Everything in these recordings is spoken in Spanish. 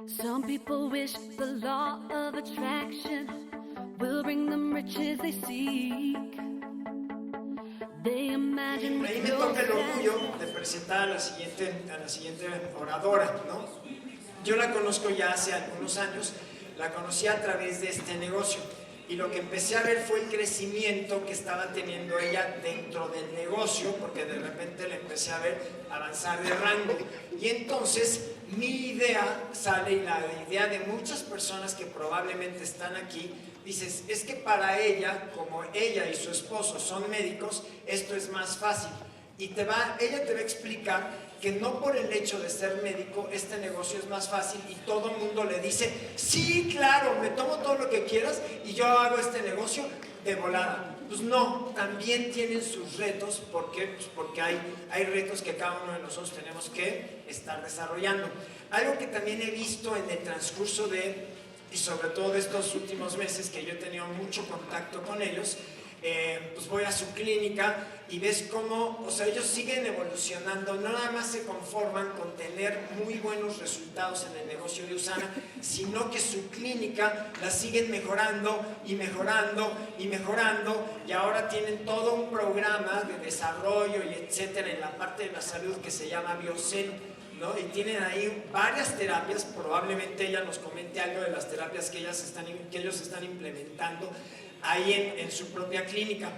Some people wish the law of attraction will bring them riches they seek. They imagine Ahí me toca el orgullo de presentar a la siguiente oradora, ¿no? Yo la conozco ya hace algunos años, la conocí a través de este negocio y lo que empecé a ver fue el crecimiento que estaba teniendo ella dentro del negocio, porque de repente le empecé a ver avanzar de rango. Y entonces mi idea sale, y la idea de muchas personas que probablemente están aquí, dices, es que para ella, como ella y su esposo son médicos, esto es más fácil. Y ella te va a explicar que no por el hecho de ser médico este negocio es más fácil y todo el mundo le dice, sí, claro, me tomo todo lo que quieras y yo hago este negocio de volada. Pues no, también tienen sus retos. ¿Por qué? Pues porque hay retos que cada uno de nosotros tenemos que estar desarrollando. Algo que también he visto en el transcurso y sobre todo de estos últimos meses que yo he tenido mucho contacto con ellos, pues voy a su clínica y ves cómo, o sea, ellos siguen evolucionando, no nada más se conforman con tener muy buenos resultados en el negocio de Usana, sino que su clínica la siguen mejorando y mejorando y mejorando, y ahora tienen todo un programa de desarrollo y etcétera en la parte de la salud que se llama Biocel, ¿no? Y tienen ahí varias terapias, probablemente ella nos comente algo de las terapias que ellos están implementando ahí en su propia clínica.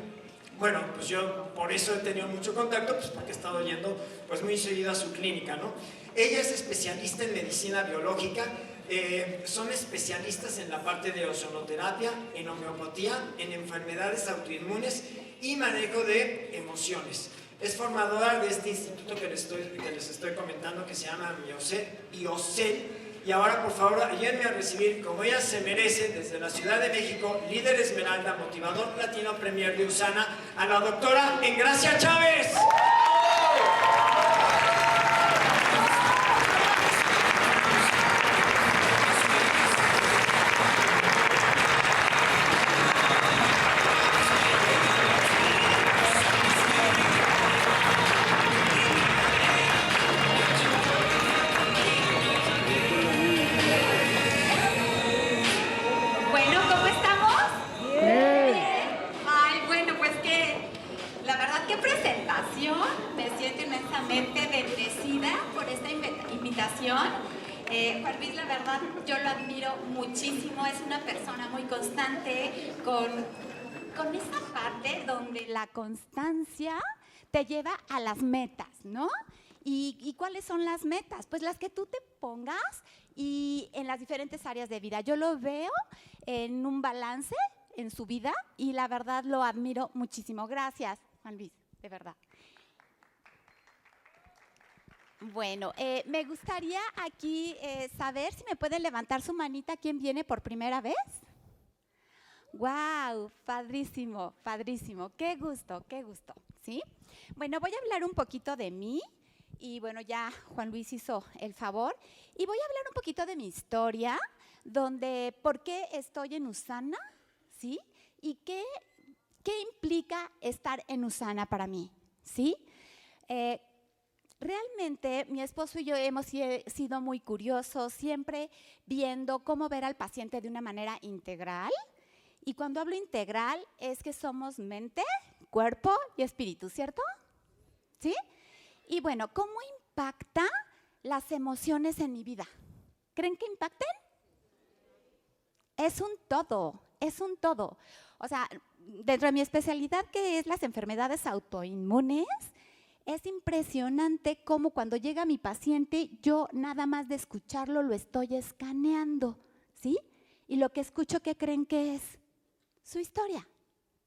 Bueno, pues yo por eso he tenido mucho contacto, pues porque he estado yendo pues muy seguido a su clínica, ¿no? Ella es especialista en medicina biológica, son especialistas en la parte de ozonoterapia, en homeopatía, en enfermedades autoinmunes y manejo de emociones. Es formadora de este instituto que les estoy comentando, que se llama Biocel. Y ahora, por favor, ayúdenme a recibir, como ella se merece, desde la Ciudad de México, líder Esmeralda, motivador platino premier de Usana, a la doctora Engracia Chávez. Me siento inmensamente bendecida por esta invitación. Juan Luis, la verdad, yo lo admiro muchísimo. Es una persona muy constante, con esa parte donde la constancia te lleva a las metas, ¿no? ¿Y cuáles son las metas? Pues las que tú te pongas y en las diferentes áreas de vida. Yo lo veo en un balance en su vida y la verdad lo admiro muchísimo. Gracias, Juan Luis, de verdad. Bueno, me gustaría aquí saber si me pueden levantar su manita quién viene por primera vez. ¡Wow! Padrísimo, padrísimo. ¡Qué gusto, qué gusto! ¿Sí? Bueno, voy a hablar un poquito de mí y bueno, ya Juan Luis hizo el favor. Y voy a hablar un poquito de mi historia, donde por qué estoy en Usana, ¿sí? Y qué implica estar en Usana para mí, ¿sí? Realmente mi esposo y yo hemos sido muy curiosos, siempre viendo cómo ver al paciente de una manera integral. Y cuando hablo integral es que somos mente, cuerpo y espíritu, ¿cierto? ¿Sí? Y bueno, ¿cómo impacta las emociones en mi vida? ¿Creen que impacten? Es un todo, es un todo. O sea, dentro de mi especialidad, que es las enfermedades autoinmunes, es impresionante cómo cuando llega mi paciente, yo nada más de escucharlo lo estoy escaneando, ¿sí? Y lo que escucho, ¿qué creen que es? Su historia,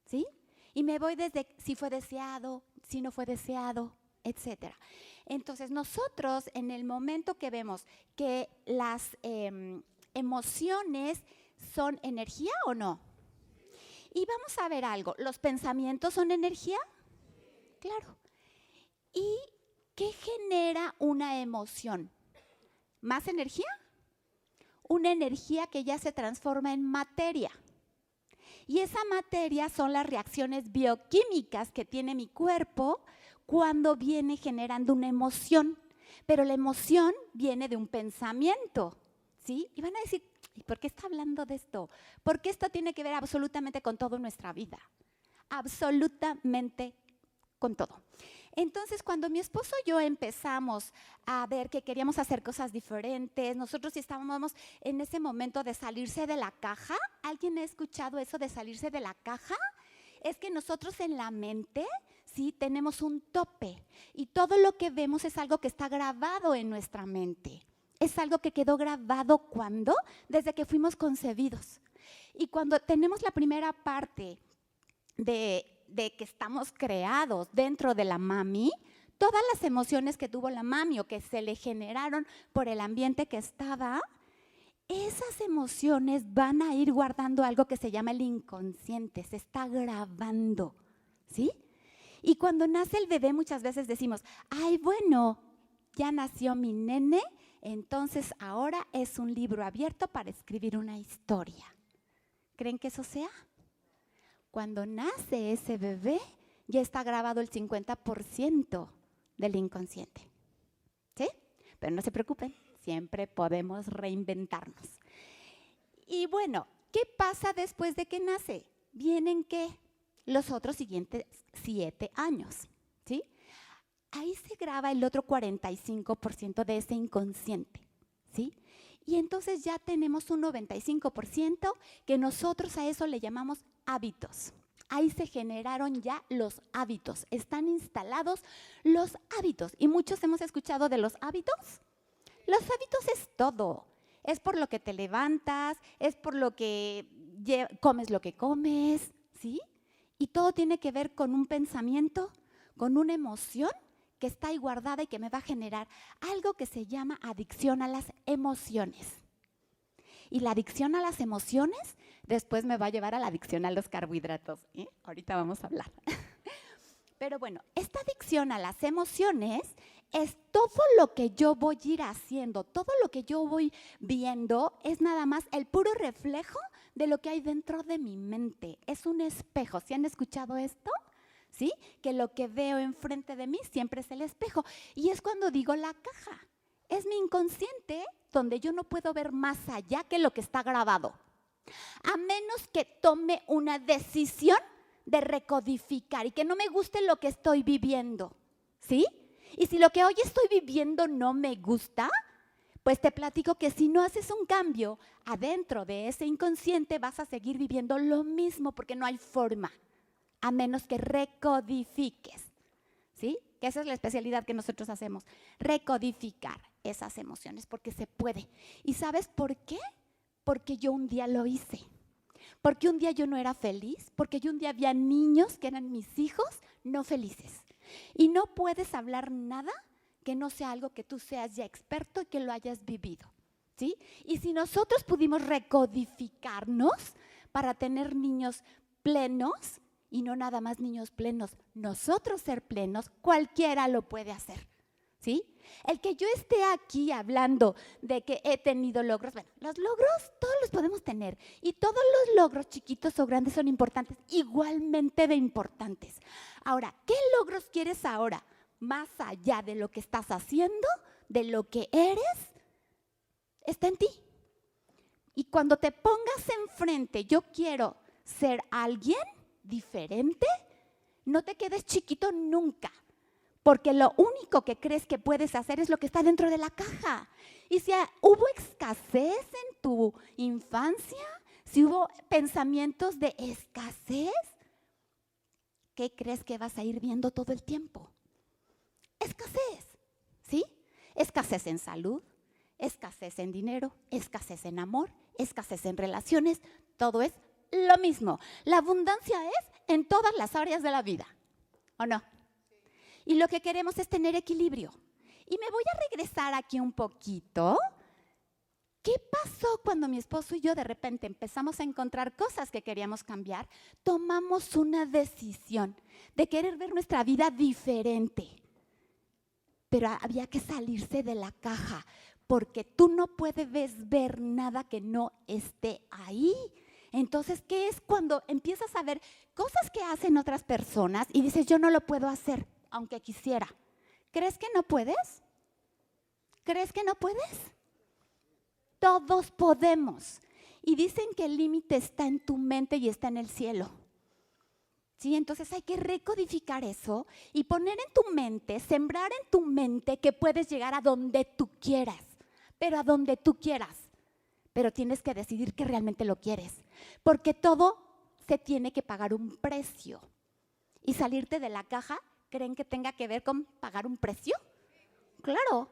¿sí? Y me voy desde si fue deseado, si no fue deseado, etcétera. Entonces, nosotros en el momento que vemos que las emociones son energía o no, y vamos a ver algo, ¿los pensamientos son energía? Claro. ¿Y qué genera una emoción? ¿Más energía? Una energía que ya se transforma en materia. Y esa materia son las reacciones bioquímicas que tiene mi cuerpo cuando viene generando una emoción. Pero la emoción viene de un pensamiento, ¿sí? Y van a decir, ¿y por qué está hablando de esto? Porque esto tiene que ver absolutamente con todo en nuestra vida. Absolutamente con todo. Entonces, cuando mi esposo y yo empezamos a ver que queríamos hacer cosas diferentes, nosotros estábamos en ese momento de salirse de la caja. ¿Alguien ha escuchado eso de salirse de la caja? Es que nosotros en la mente, sí, tenemos un tope y todo lo que vemos es algo que está grabado en nuestra mente. Es algo que quedó grabado, ¿cuándo? Desde que fuimos concebidos. Y cuando tenemos la primera parte de que estamos creados dentro de la mami, todas las emociones que tuvo la mami o que se le generaron por el ambiente que estaba, esas emociones van a ir guardando algo que se llama el inconsciente, se está grabando, ¿sí? Y cuando nace el bebé muchas veces decimos, ay, bueno, ya nació mi nene, entonces ahora es un libro abierto para escribir una historia. ¿Creen que eso sea? Cuando nace ese bebé, ya está grabado el 50% del inconsciente, ¿sí? Pero no se preocupen, siempre podemos reinventarnos. Y bueno, ¿qué pasa después de que nace? Vienen, ¿qué? Los otros siguientes 7 años, ¿sí? Ahí se graba el otro 45% de ese inconsciente, ¿sí? Y entonces ya tenemos un 95% que nosotros a eso le llamamos hábitos. Ahí se generaron ya los hábitos, están instalados los hábitos. Y muchos hemos escuchado de los hábitos. Los hábitos es todo. Es por lo que te levantas, es por lo que comes lo que comes, ¿sí? Y todo tiene que ver con un pensamiento, con una emoción que está ahí guardada y que me va a generar algo que se llama adicción a las emociones. Y la adicción a las emociones después me va a llevar a la adicción a los carbohidratos, ¿eh? Ahorita vamos a hablar. Pero bueno, esta adicción a las emociones es todo lo que yo voy a ir haciendo, todo lo que yo voy viendo es nada más el puro reflejo de lo que hay dentro de mi mente. Es un espejo. ¿Sí han escuchado esto? ¿Sí? Que lo que veo enfrente de mí siempre es el espejo. Y es cuando digo la caja. Es mi inconsciente donde yo no puedo ver más allá que lo que está grabado. A menos que tome una decisión de recodificar y que no me guste lo que estoy viviendo. ¿Sí? Y si lo que hoy estoy viviendo no me gusta, pues te platico que si no haces un cambio adentro de ese inconsciente vas a seguir viviendo lo mismo porque no hay forma. A menos que recodifiques, ¿sí? Que esa es la especialidad que nosotros hacemos, recodificar esas emociones, porque se puede. ¿Y sabes por qué? Porque yo un día lo hice, porque un día yo no era feliz, porque yo un día había niños que eran mis hijos no felices. Y no puedes hablar nada que no sea algo que tú seas ya experto y que lo hayas vivido, ¿sí? Y si nosotros pudimos recodificarnos para tener niños plenos, y no nada más niños plenos, nosotros ser plenos, cualquiera lo puede hacer, ¿sí? El que yo esté aquí hablando de que he tenido logros, bueno, los logros todos los podemos tener y todos los logros chiquitos o grandes son importantes, igualmente de importantes. Ahora, ¿qué logros quieres ahora? Más allá de lo que estás haciendo, de lo que eres, está en ti. Y cuando te pongas enfrente, yo quiero ser alguien diferente, no te quedes chiquito nunca, porque lo único que crees que puedes hacer es lo que está dentro de la caja. Y si hubo escasez en tu infancia, si hubo pensamientos de escasez, ¿qué crees que vas a ir viendo todo el tiempo? Escasez, ¿sí? Escasez en salud, escasez en dinero, escasez en amor, escasez en relaciones, todo es lo mismo. La abundancia es en todas las áreas de la vida, ¿o no? Y lo que queremos es tener equilibrio. Y me voy a regresar aquí un poquito. ¿Qué pasó cuando mi esposo y yo de repente empezamos a encontrar cosas que queríamos cambiar? Tomamos una decisión de querer ver nuestra vida diferente. Pero había que salirse de la caja, porque tú no puedes ver nada que no esté ahí. Entonces, ¿qué es cuando empiezas a ver cosas que hacen otras personas y dices, yo no lo puedo hacer, aunque quisiera? ¿Crees que no puedes? ¿Crees que no puedes? todos podemos. Y dicen que el límite está en tu mente y está en el cielo. ¿Sí? Entonces hay que recodificar eso y poner en tu mente, sembrar en tu mente que puedes llegar a donde tú quieras, pero a donde tú quieras. Pero tienes que decidir que realmente lo quieres, porque todo se tiene que pagar un precio. Y salirte de la caja, ¿creen que tenga que ver con pagar un precio? Claro,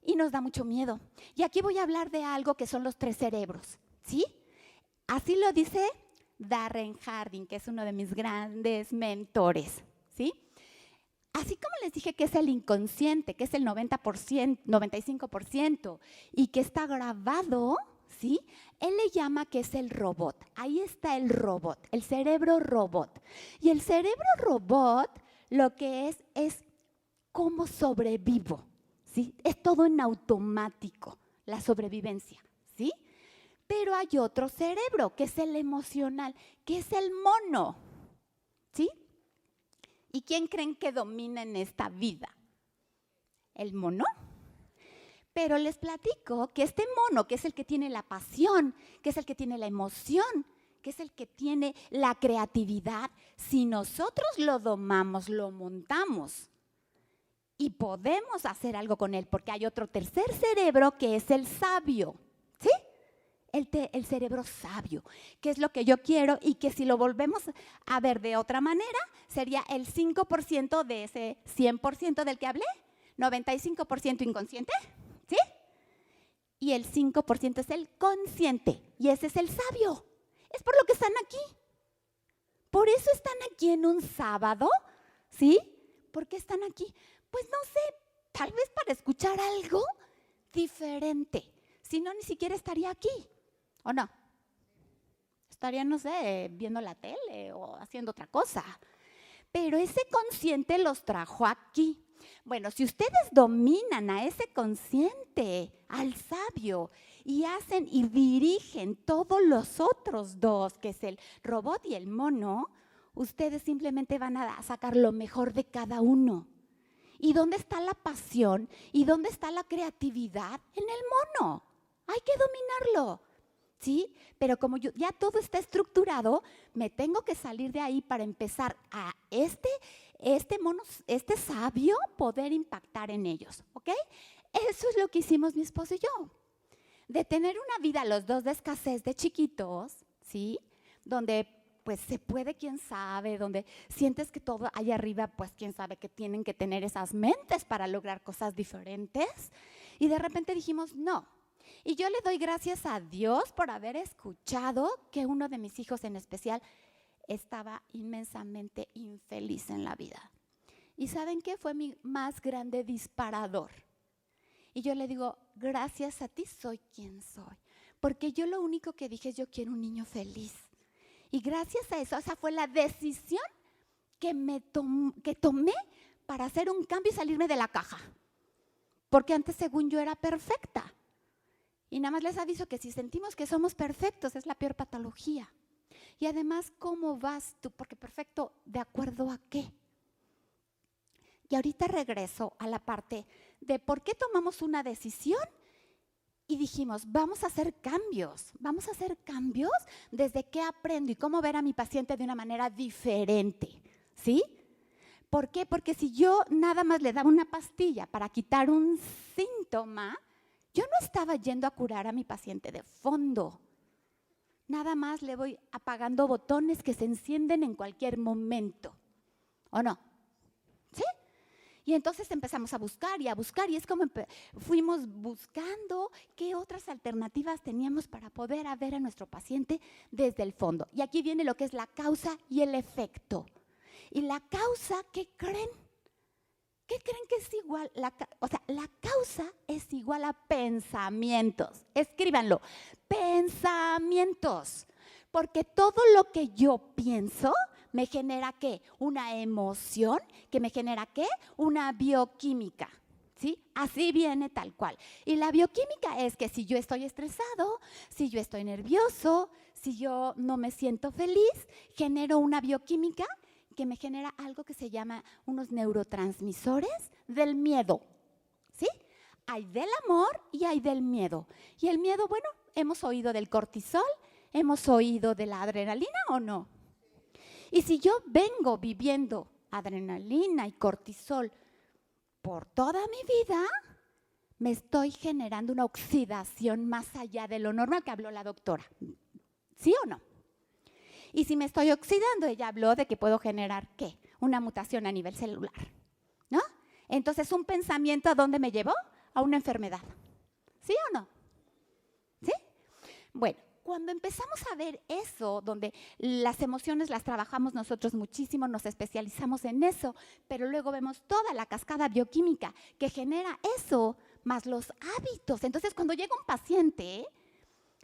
y nos da mucho miedo. Y aquí voy a hablar de algo que son los 3 cerebros, ¿sí? Así lo dice Darren Harding, que es uno de mis grandes mentores, ¿sí? Así como les dije que es el inconsciente, que es el 90%, 95%, y que está grabado, ¿sí? Él le llama que es el robot. Ahí está el robot, el cerebro robot. Y el cerebro robot lo que es cómo sobrevivo, ¿sí? Es todo en automático, la sobrevivencia, ¿sí? Pero hay otro cerebro, que es el emocional, que es el mono, ¿sí? ¿Y quién creen que domina en esta vida? ¿El mono? Pero les platico que este mono, que es el que tiene la pasión, que es el que tiene la emoción, que es el que tiene la creatividad, si nosotros lo domamos, lo montamos y podemos hacer algo con él, porque hay otro tercer cerebro que es el sabio, ¿sí? El cerebro sabio, que es lo que yo quiero y que si lo volvemos a ver de otra manera, sería el 5% de ese 100% del que hablé, 95% inconsciente, ¿sí? Y el 5% es el consciente, y ese es el sabio. Es por lo que están aquí. Por eso están aquí en un sábado, ¿sí? ¿Por qué están aquí? Pues no sé, tal vez para escuchar algo diferente. Si no, ni siquiera estaría aquí. ¿O no? Estaría, no sé, viendo la tele o haciendo otra cosa. Pero ese consciente los trajo aquí. Bueno, si ustedes dominan a ese consciente, al sabio, y hacen y dirigen todos los otros dos, que es el robot y el mono, ustedes simplemente van a sacar lo mejor de cada uno. ¿Y dónde está la pasión? ¿Y dónde está la creatividad? En el mono. Hay que dominarlo. ¿Sí? Pero como ya todo está estructurado, me tengo que salir de ahí para empezar a este mono, este sabio, poder impactar en ellos, ¿ok? Eso es lo que hicimos mi esposo y yo. De tener una vida los dos de escasez de chiquitos, ¿sí? Donde pues se puede, quién sabe, donde sientes que todo allá arriba, pues quién sabe que tienen que tener esas mentes para lograr cosas diferentes. Y de repente dijimos, no. Y yo le doy gracias a Dios por haber escuchado que uno de mis hijos en especial estaba inmensamente infeliz en la vida. ¿Y saben qué? Fue mi más grande disparador. Y yo le digo, gracias a ti soy quien soy. Porque yo lo único que dije es yo quiero un niño feliz. Y gracias a eso, esa fue la decisión que tomé para hacer un cambio y salirme de la caja. Porque antes, según yo, era perfecta. Y nada más les aviso que si sentimos que somos perfectos, es la peor patología. Y además, ¿cómo vas tú? Porque perfecto, ¿de acuerdo a qué? Y ahorita regreso a la parte de por qué tomamos una decisión y dijimos, vamos a hacer cambios desde qué aprendo y cómo ver a mi paciente de una manera diferente, ¿sí? ¿Por qué? Porque si yo nada más le daba una pastilla para quitar un síntoma, yo no estaba yendo a curar a mi paciente de fondo. Nada más le voy apagando botones que se encienden en cualquier momento. ¿O no? ¿Sí? Y entonces empezamos a buscar y es como fuimos buscando qué otras alternativas teníamos para poder ver a nuestro paciente desde el fondo. Y aquí viene lo que es la causa y el efecto. Y la causa, ¿qué creen? ¿Qué creen que es igual? La causa es igual a pensamientos. Escríbanlo. Pensamientos. Porque todo lo que yo pienso me genera ¿qué? Una emoción, que me genera ¿qué? Una bioquímica. ¿Sí? Así viene tal cual. Y la bioquímica es que si yo estoy estresado, si yo estoy nervioso, si yo no me siento feliz, genero una bioquímica que me genera algo que se llama unos neurotransmisores del miedo, ¿sí? hay del amor y hay del miedo. Y el miedo, bueno, hemos oído del cortisol, hemos oído de la adrenalina o no. Y si yo vengo viviendo adrenalina y cortisol por toda mi vida, me estoy generando una oxidación más allá de lo normal que habló la doctora. ¿Sí o no? Y si me estoy oxidando, ella habló de que puedo generar, ¿qué? Una mutación a nivel celular, ¿no? Entonces, ¿un pensamiento a dónde me llevó? A una enfermedad. ¿Sí o no? ¿Sí? Bueno, cuando empezamos a ver eso, donde las emociones las trabajamos nosotros muchísimo, nos especializamos en eso, pero luego vemos toda la cascada bioquímica que genera eso, más los hábitos. Entonces, cuando llega un paciente,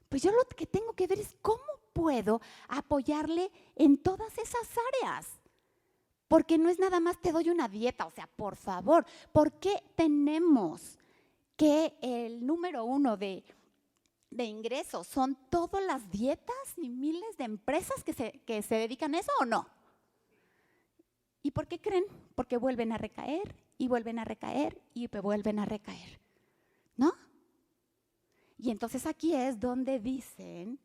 pues yo lo que tengo que ver es cómo puedo apoyarle en todas esas áreas. Porque no es nada más te doy una dieta, o sea, por favor, ¿por qué tenemos que el número 1 de ingresos son todas las dietas y miles de empresas que se dedican a eso o no? ¿Y por qué creen? Porque vuelven a recaer y vuelven a recaer y vuelven a recaer, ¿no? Y entonces aquí es donde dicen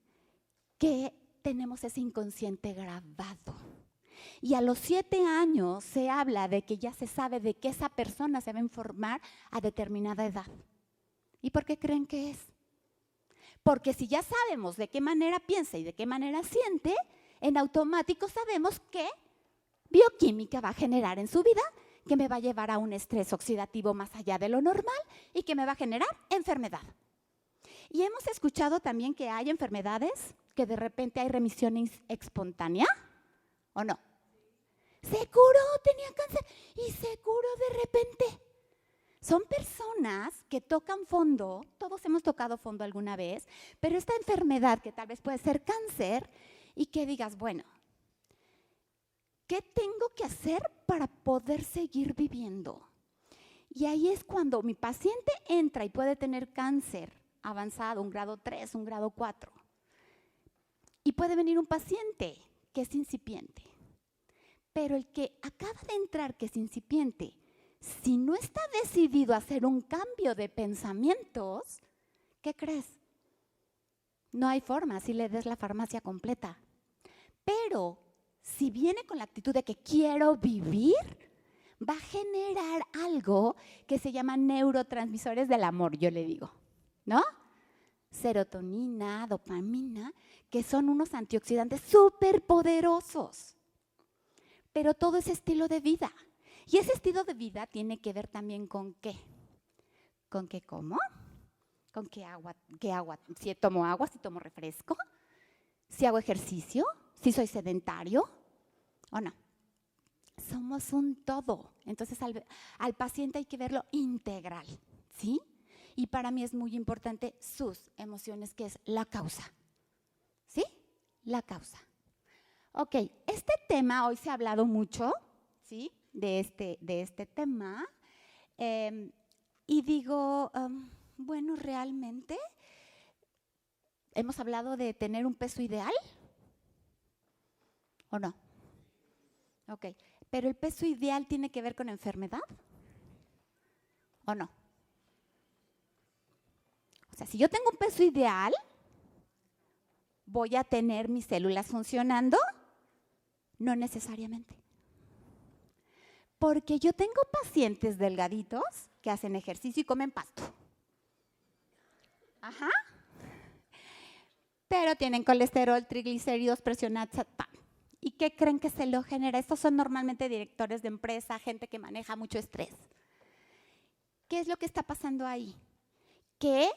que tenemos ese inconsciente grabado. Y a los 7 años se habla de que ya se sabe de que esa persona se va a informar a determinada edad. ¿Y por qué creen que es? Porque si ya sabemos de qué manera piensa y de qué manera siente, en automático sabemos qué bioquímica va a generar en su vida, que me va a llevar a un estrés oxidativo más allá de lo normal y que me va a generar enfermedad. Y hemos escuchado también que hay enfermedades que de repente hay remisión espontánea, ¿o no? Se curó, tenía cáncer y se curó de repente. Son personas que tocan fondo, todos hemos tocado fondo alguna vez, pero esta enfermedad que tal vez puede ser cáncer y que digas, bueno, ¿qué tengo que hacer para poder seguir viviendo? Y ahí es cuando mi paciente entra y puede tener cáncer avanzado, un grado 3, un grado 4. Y puede venir un paciente que es incipiente. Pero el que acaba de entrar, que es incipiente, si no está decidido a hacer un cambio de pensamientos, ¿qué crees? No hay forma, si le des la farmacia completa. Pero si viene con la actitud de que quiero vivir, va a generar algo que se llama neurotransmisores del amor, yo le digo, ¿no? Serotonina, dopamina, que son unos antioxidantes súper poderosos. Pero todo es estilo de vida. Y ese estilo de vida tiene que ver también con qué. ¿Con qué como? ¿Con qué agua? Si tomo agua, si tomo refresco, si hago ejercicio, si soy sedentario o no. Somos un todo. Entonces al paciente hay que verlo integral, ¿sí? Y para mí es muy importante sus emociones, que es la causa. ¿Sí? La causa. Ok, este tema hoy se ha hablado mucho, ¿sí? De este tema. Y digo, bueno, realmente hemos hablado de tener un peso ideal, ¿o no? Ok, pero el peso ideal tiene que ver con enfermedad, ¿o no? O sea, si yo tengo un peso ideal, ¿voy a tener mis células funcionando? No necesariamente. Porque yo tengo pacientes delgaditos que hacen ejercicio y comen pasto. Ajá. Pero tienen colesterol, triglicéridos, presión alta. ¿Y qué creen que se lo genera? Estos son normalmente directores de empresa, gente que maneja mucho estrés. ¿Qué es lo que está pasando ahí? Que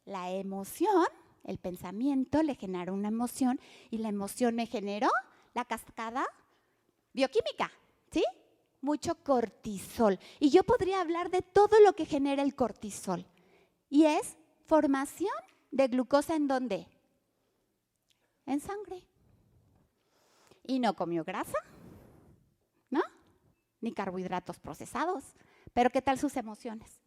la emoción, el pensamiento le generó una emoción y la emoción me generó la cascada bioquímica, ¿sí? Mucho cortisol. Y yo podría hablar de todo lo que genera el cortisol. Y es formación de glucosa, ¿en dónde? En sangre. Y no comió grasa, ¿no? Ni carbohidratos procesados. Pero ¿qué tal sus emociones?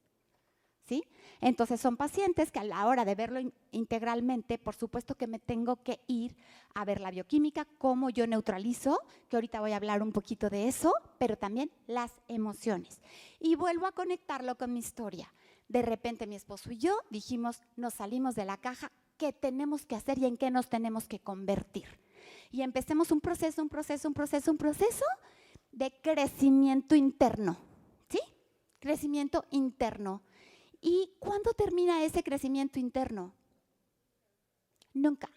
¿Sí? Entonces son pacientes que a la hora de verlo integralmente, por supuesto que me tengo que ir a ver la bioquímica, cómo yo neutralizo, que ahorita voy a hablar un poquito de eso, pero también las emociones. Y vuelvo a conectarlo con mi historia. Mi papá de repente mi esposo y yo dijimos, nos salimos de la caja, ¿qué tenemos que hacer y en qué nos tenemos que convertir? Y empecemos un proceso de crecimiento interno, ¿sí? Crecimiento interno. ¿Y cuándo termina ese crecimiento interno? Nunca,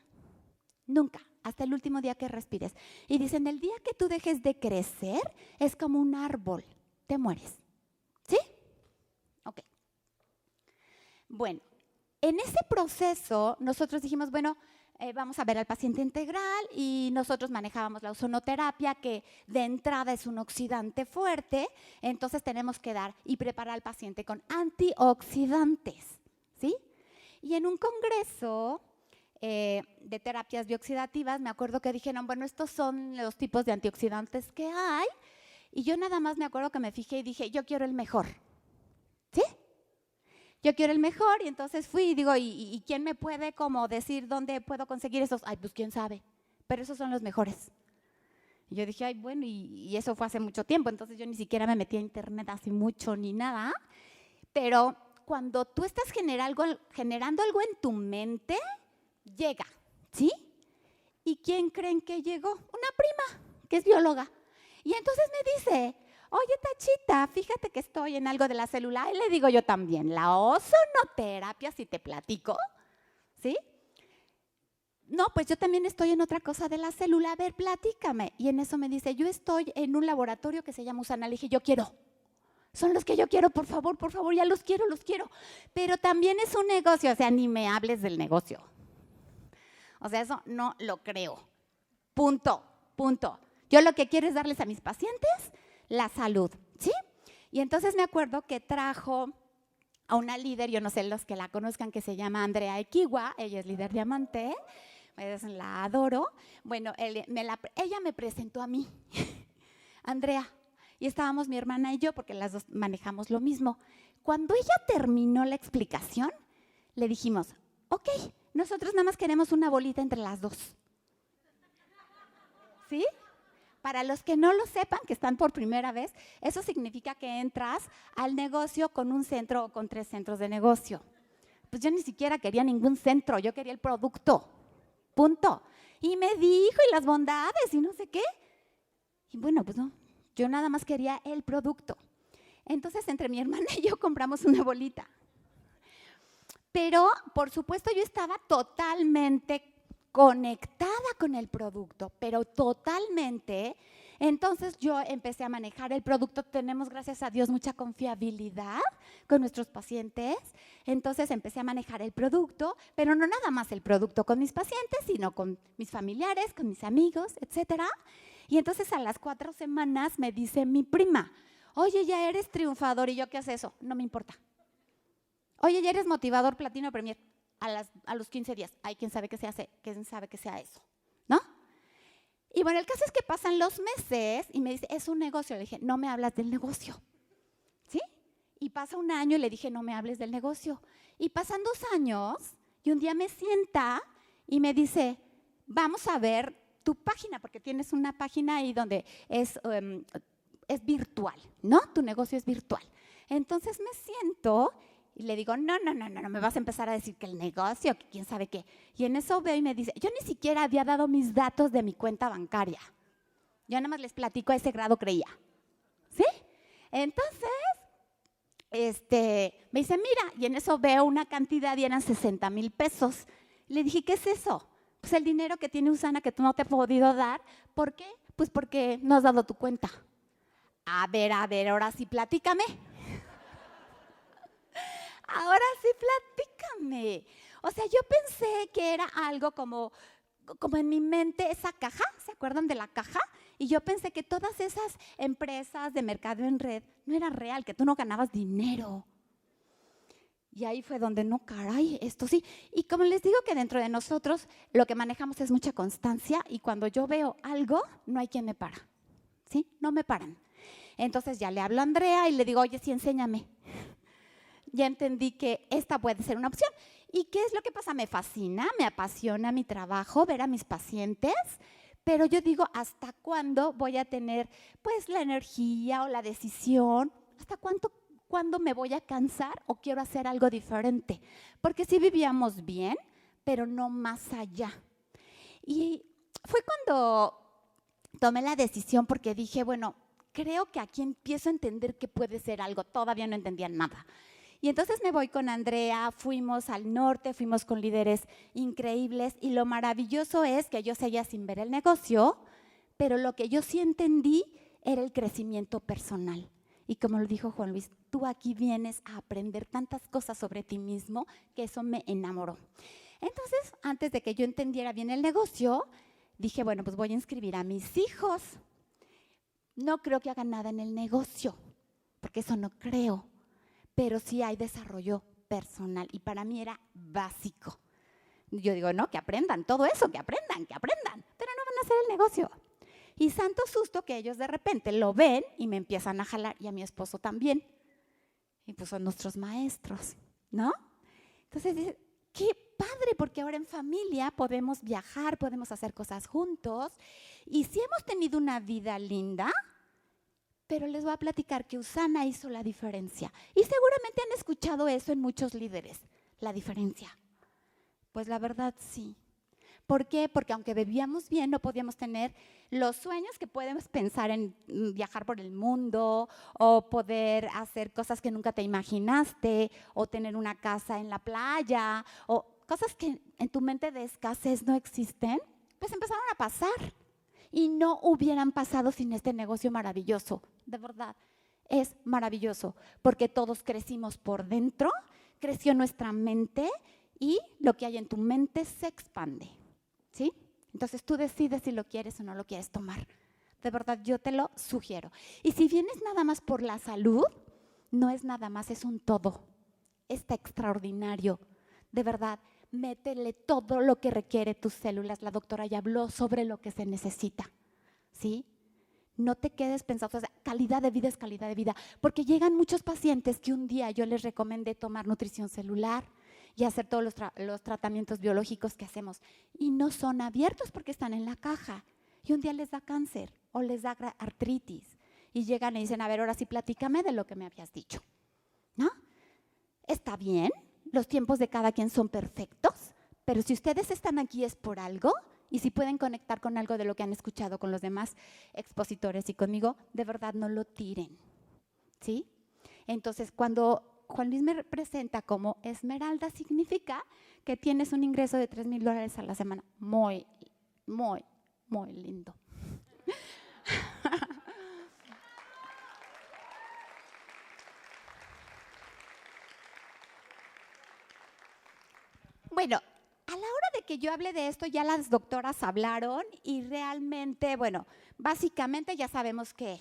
nunca, hasta el último día que respires. Y dicen, el día que tú dejes de crecer es como un árbol, te mueres, ¿sí? Ok. Bueno, en ese proceso nosotros dijimos, bueno, vamos a ver al paciente integral y nosotros manejábamos la ozonoterapia, que de entrada es un oxidante fuerte, entonces tenemos que dar y preparar al paciente con antioxidantes, ¿sí? Y en un congreso de terapias bioxidativas, me acuerdo que dijeron, bueno, estos son los tipos de antioxidantes que hay, y yo nada más me acuerdo que me fijé y dije, yo quiero el mejor, ¿sí? Yo quiero el mejor, y entonces fui y digo, ¿y quién me puede como decir dónde puedo conseguir esos? Ay, pues quién sabe, pero esos son los mejores. Y yo dije, ay, bueno, y eso fue hace mucho tiempo, entonces yo ni siquiera me metí a internet así mucho ni nada, pero cuando tú estás generando algo en tu mente, llega, ¿sí? ¿Y quién creen que llegó? Una prima, que es bióloga. Y entonces me dice, oye, Tachita, fíjate que estoy en algo de la célula. Y le digo yo también, la ozonoterapia, si te platico, ¿sí? No, pues yo también estoy en otra cosa de la célula. A ver, platícame. Y en eso me dice, yo estoy en un laboratorio que se llama USANA. Le dije, yo quiero. Son los que yo quiero, por favor, ya los quiero. Pero también es un negocio, o sea, ni me hables del negocio. O sea, eso no lo creo. Punto. Yo lo que quiero es darles a mis pacientes la salud, ¿sí? Y entonces me acuerdo que trajo a una líder, yo no sé los que la conozcan, que se llama Andrea Equiwa, ella es líder diamante, la adoro. Bueno, ella me presentó a mí, Andrea, y estábamos mi hermana y yo, porque las dos manejamos lo mismo. Cuando ella terminó la explicación, le dijimos, ok, nosotros nada más queremos una bolita entre las dos. ¿Sí? Para los que no lo sepan, que están por primera vez, eso significa que entras al negocio con un centro o con 3 centros de negocio. Pues yo ni siquiera quería ningún centro, yo quería el producto. Punto. Y me dijo, y las bondades, y no sé qué. Y bueno, pues no, yo nada más quería el producto. Entonces, entre mi hermana y yo compramos una bolita. Pero, por supuesto, yo estaba totalmente conectada con el producto, pero totalmente. Entonces yo empecé a manejar el producto. Tenemos, gracias a Dios, mucha confiabilidad con nuestros pacientes. Entonces empecé a manejar el producto, pero no nada más el producto con mis pacientes, sino con mis familiares, con mis amigos, etcétera. Y entonces a las 4 semanas me dice mi prima, oye, ya eres triunfador. ¿Y yo qué hace eso? No me importa. Oye, ya eres motivador platino premier. A los 15 días. Ay, quién sabe qué sea eso, ¿no? Y bueno, el caso es que pasan los meses y me dice, es un negocio. Le dije, no me hablas del negocio, ¿sí? Y pasa un año y le dije, no me hables del negocio. Y pasan 2 años y un día me sienta y me dice, vamos a ver tu página, porque tienes una página ahí donde es virtual, ¿no? Tu negocio es virtual. Entonces me siento y le digo, no, me vas a empezar a decir que el negocio, que quién sabe qué. Y en eso veo y me dice, yo ni siquiera había dado mis datos de mi cuenta bancaria. Yo nada más les platico, a ese grado creía. ¿Sí? Entonces, me dice, mira, y en eso veo una cantidad y eran 60,000 pesos. Le dije, ¿qué es eso? Pues el dinero que tiene Usana que tú no te he podido dar. ¿Por qué? Pues porque no has dado tu cuenta. A ver, ahora sí platícame. Ahora sí, platícame. O sea, yo pensé que era algo como en mi mente, esa caja, ¿se acuerdan de la caja? Y yo pensé que todas esas empresas de mercado en red no era real, que tú no ganabas dinero. Y ahí fue donde, no, caray, esto sí. Y como les digo que dentro de nosotros lo que manejamos es mucha constancia, y cuando yo veo algo, no hay quien me para, ¿sí? No me paran. Entonces ya le hablo a Andrea y le digo, oye, sí, enséñame. Ya entendí que esta puede ser una opción. ¿Y qué es lo que pasa? Me fascina, me apasiona mi trabajo, ver a mis pacientes, pero yo digo, ¿hasta cuándo voy a tener pues la energía o la decisión? ¿Hasta cuándo me voy a cansar o quiero hacer algo diferente. Porque sí vivíamos bien, pero no más allá. Y fue cuando tomé la decisión porque dije, bueno, creo que aquí empiezo a entender que puede ser algo. Todavía no entendía nada. Y entonces me voy con Andrea, fuimos al norte, fuimos con líderes increíbles y lo maravilloso es que yo seguía sin ver el negocio, pero lo que yo sí entendí era el crecimiento personal. Y como lo dijo Juan Luis, tú aquí vienes a aprender tantas cosas sobre ti mismo que eso me enamoró. Entonces, antes de que yo entendiera bien el negocio, dije, bueno, pues voy a inscribir a mis hijos. No creo que hagan nada en el negocio, porque eso no creo. Pero sí hay desarrollo personal y para mí era básico. Yo digo, no, que aprendan todo eso, que aprendan, pero no van a hacer el negocio. Y santo susto que ellos de repente lo ven y me empiezan a jalar y a mi esposo también. Y pues son nuestros maestros, ¿no? Entonces dice, qué padre, porque ahora en familia podemos viajar, podemos hacer cosas juntos. Y sí hemos tenido una vida linda, pero les voy a platicar que Usana hizo la diferencia. Y seguramente han escuchado eso en muchos líderes, la diferencia. Pues la verdad sí. ¿Por qué? Porque aunque vivíamos bien, no podíamos tener los sueños que podemos pensar en viajar por el mundo o poder hacer cosas que nunca te imaginaste o tener una casa en la playa o cosas que en tu mente de escasez no existen, pues empezaron a pasar. Y no hubieran pasado sin este negocio maravilloso. De verdad, es maravilloso, porque todos crecimos por dentro, creció nuestra mente y lo que hay en tu mente se expande, ¿sí? Entonces tú decides si lo quieres o no lo quieres tomar. De verdad, yo te lo sugiero. Y si vienes nada más por la salud, no es nada más, es un todo. Está extraordinario, de verdad. Métele todo lo que requiere tus células. La doctora ya habló sobre lo que se necesita, ¿sí? No te quedes pensando, o sea, calidad de vida es calidad de vida, porque llegan muchos pacientes que un día yo les recomendé tomar nutrición celular y hacer todos los tratamientos biológicos que hacemos y no son abiertos porque están en la caja y un día les da cáncer o les da artritis y llegan y dicen, a ver, ahora sí platícame de lo que me habías dicho, ¿no? Está bien. Los tiempos de cada quien son perfectos, pero si ustedes están aquí es por algo y si pueden conectar con algo de lo que han escuchado con los demás expositores y conmigo, de verdad no lo tiren, ¿sí? Entonces, cuando Juan Luis me presenta como Esmeralda, significa que tienes un ingreso de $3,000 a la semana. Muy, muy, muy lindo. Bueno, a la hora de que yo hable de esto, ya las doctoras hablaron y realmente, bueno, básicamente ya sabemos que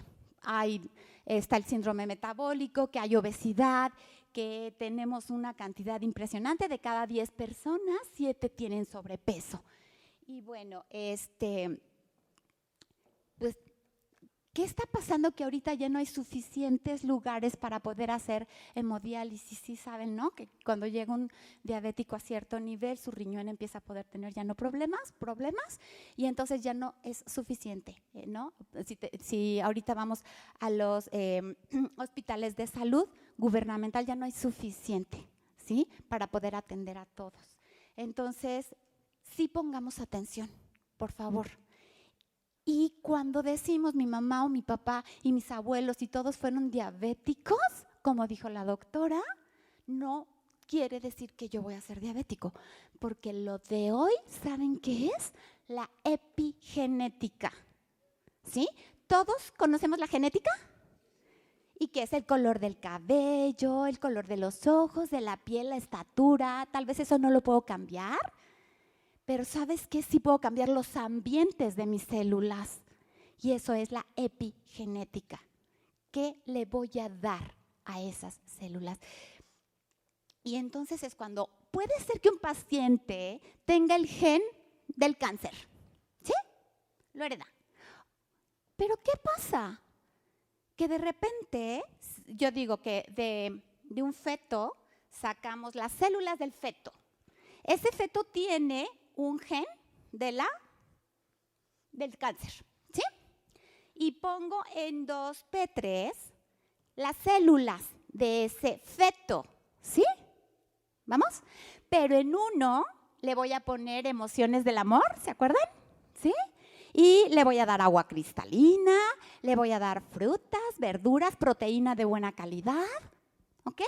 está el síndrome metabólico, que hay obesidad, que tenemos una cantidad impresionante, de cada 10 personas, 7 tienen sobrepeso. Y bueno, pues, ¿qué está pasando? Que ahorita ya no hay suficientes lugares para poder hacer hemodiálisis. Sí saben, ¿no? Que cuando llega un diabético a cierto nivel, su riñón empieza a poder tener ya no problemas, y entonces ya no es suficiente, ¿no? Si ahorita vamos a los hospitales de salud gubernamental, ya no hay suficiente, ¿sí? Para poder atender a todos. Entonces, sí pongamos atención, por favor. Y cuando decimos mi mamá o mi papá y mis abuelos y todos fueron diabéticos, como dijo la doctora, no quiere decir que yo voy a ser diabético, porque lo de hoy, ¿saben qué es? La epigenética, ¿sí? ¿Todos conocemos la genética? ¿Y qué es el color del cabello, el color de los ojos, de la piel, la estatura? Tal vez eso no lo puedo cambiar. Pero ¿sabes qué? Sí puedo cambiar los ambientes de mis células. Y eso es la epigenética. ¿Qué le voy a dar a esas células? Y entonces es cuando puede ser que un paciente tenga el gen del cáncer. ¿Sí? Lo hereda. Pero ¿qué pasa? Que de repente, yo digo que de un feto sacamos las células del feto. Ese feto tiene un gen del cáncer, ¿sí? Y pongo en 2 P3 las células de ese feto, ¿sí? ¿Vamos? Pero en uno le voy a poner emociones del amor, ¿se acuerdan? ¿Sí? Y le voy a dar agua cristalina, le voy a dar frutas, verduras, proteína de buena calidad, ¿ok?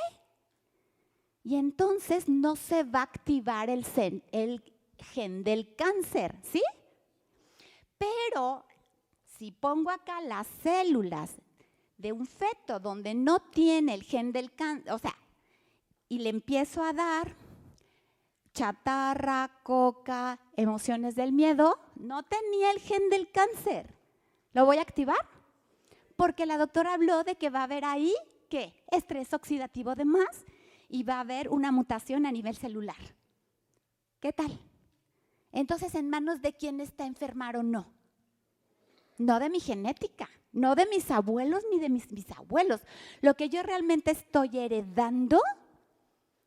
Y entonces no se va a activar el gen del cáncer, ¿sí? Pero si pongo acá las células de un feto donde no tiene el gen del cáncer, o sea, y le empiezo a dar chatarra, coca, emociones del miedo, no tenía el gen del cáncer. ¿Lo voy a activar? Porque la doctora habló de que va a haber ahí, ¿qué? Estrés oxidativo de más y va a haber una mutación a nivel celular. ¿Qué tal? Entonces, ¿en manos de quién está enfermar o no? No de mi genética, no de mis abuelos ni de mis bisabuelos. Lo que yo realmente estoy heredando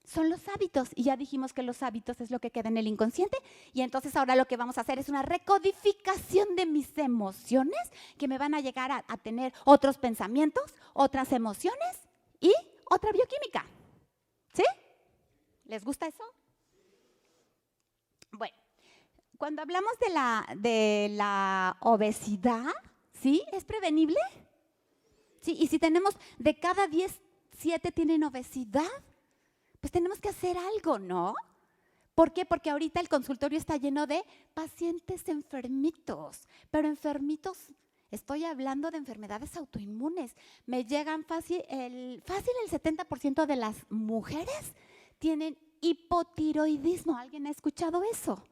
son los hábitos. Y ya dijimos que los hábitos es lo que queda en el inconsciente. Y entonces ahora lo que vamos a hacer es una recodificación de mis emociones que me van a llegar a tener otros pensamientos, otras emociones y otra bioquímica. ¿Sí? ¿Les gusta eso? Bueno, cuando hablamos de la obesidad, ¿sí? ¿Es prevenible? ¿Sí? Y si tenemos de cada 10, 7 tienen obesidad, pues tenemos que hacer algo, ¿no? ¿Por qué? Porque ahorita el consultorio está lleno de pacientes enfermitos, pero enfermitos, estoy hablando de enfermedades autoinmunes. Me llegan fácil el 70% de las mujeres tienen hipotiroidismo. ¿Alguien ha escuchado eso?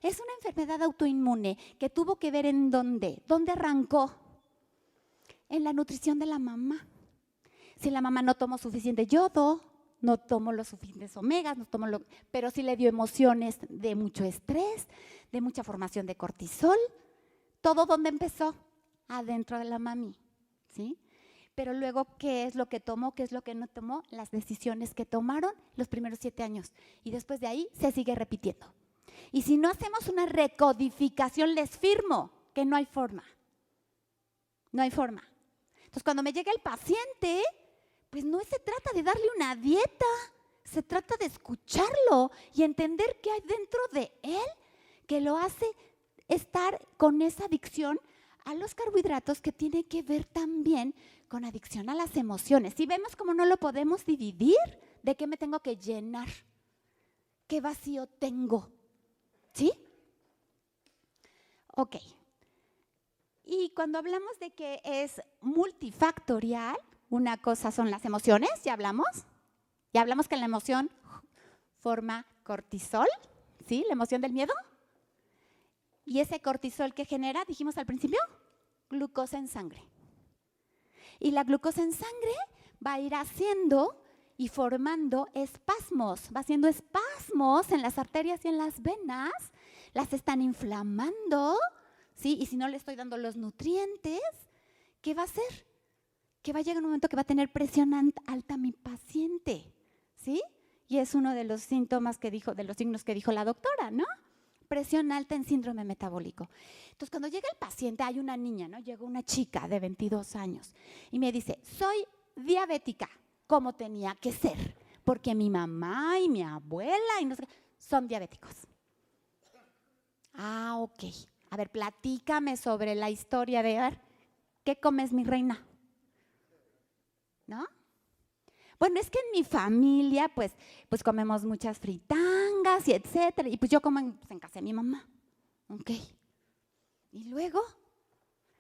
Es una enfermedad autoinmune que tuvo que ver en dónde. ¿Dónde arrancó? En la nutrición de la mamá. Si la mamá no tomó suficiente yodo, no tomó los suficientes omegas, pero sí le dio emociones de mucho estrés, de mucha formación de cortisol. ¿Todo dónde empezó? Adentro de la mami, ¿sí? Pero luego, ¿qué es lo que tomó? ¿Qué es lo que no tomó? Las decisiones que tomaron los primeros 7 años. Y después de ahí se sigue repitiendo. Y si no hacemos una recodificación, les firmo que no hay forma. No hay forma. Entonces, cuando me llega el paciente, pues no se trata de darle una dieta, se trata de escucharlo y entender qué hay dentro de él que lo hace estar con esa adicción a los carbohidratos que tiene que ver también con adicción a las emociones. Si vemos cómo no lo podemos dividir, ¿de qué me tengo que llenar? ¿Qué vacío tengo? ¿Sí? Ok. Y cuando hablamos de que es multifactorial, una cosa son las emociones, ¿ya hablamos? Ya hablamos que la emoción forma cortisol, ¿sí? La emoción del miedo. Y ese cortisol que genera, dijimos al principio, glucosa en sangre. Y la glucosa en sangre va a ir haciendo y formando espasmos, va haciendo espasmos en las arterias y en las venas, las están inflamando, ¿sí? Y si no le estoy dando los nutrientes, ¿qué va a hacer? Que va a llegar un momento que va a tener presión alta mi paciente, ¿sí? Y es uno de los síntomas que dijo, de los signos que dijo la doctora, ¿no? Presión alta en síndrome metabólico. Entonces, cuando llega el paciente, hay una niña, ¿no? Llegó una chica de 22 años y me dice, soy diabética, como tenía que ser, porque mi mamá y mi abuela y no sé, son diabéticos. Ah, ok. A ver, platícame sobre la historia de, a ver, ¿qué comes, mi reina? ¿No? Bueno, es que en mi familia, pues comemos muchas fritangas y etcétera. Y pues yo como en casa de mi mamá. Ok. ¿Y luego?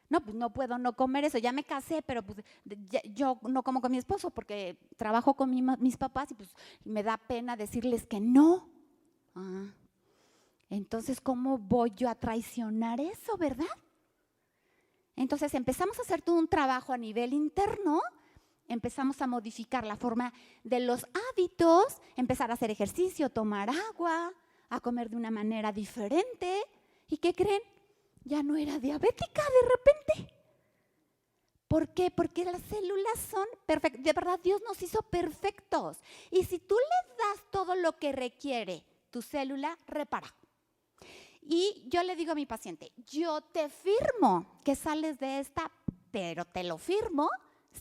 No, pues no puedo no comer eso. Ya me casé, pero pues yo no como con mi esposo porque trabajo con mis papás y pues me da pena decirles que no. Ah. Entonces, ¿cómo voy yo a traicionar eso, verdad? Entonces empezamos a hacer todo un trabajo a nivel interno. Empezamos a modificar la forma de los hábitos, empezar a hacer ejercicio, tomar agua, a comer de una manera diferente. ¿Y qué creen? Ya no era diabética de repente. ¿Por qué? Porque las células son perfectas. De verdad, Dios nos hizo perfectos. Y si tú le das todo lo que requiere, tu célula repara. Y yo le digo a mi paciente, yo te firmo que sales de esta, pero te lo firmo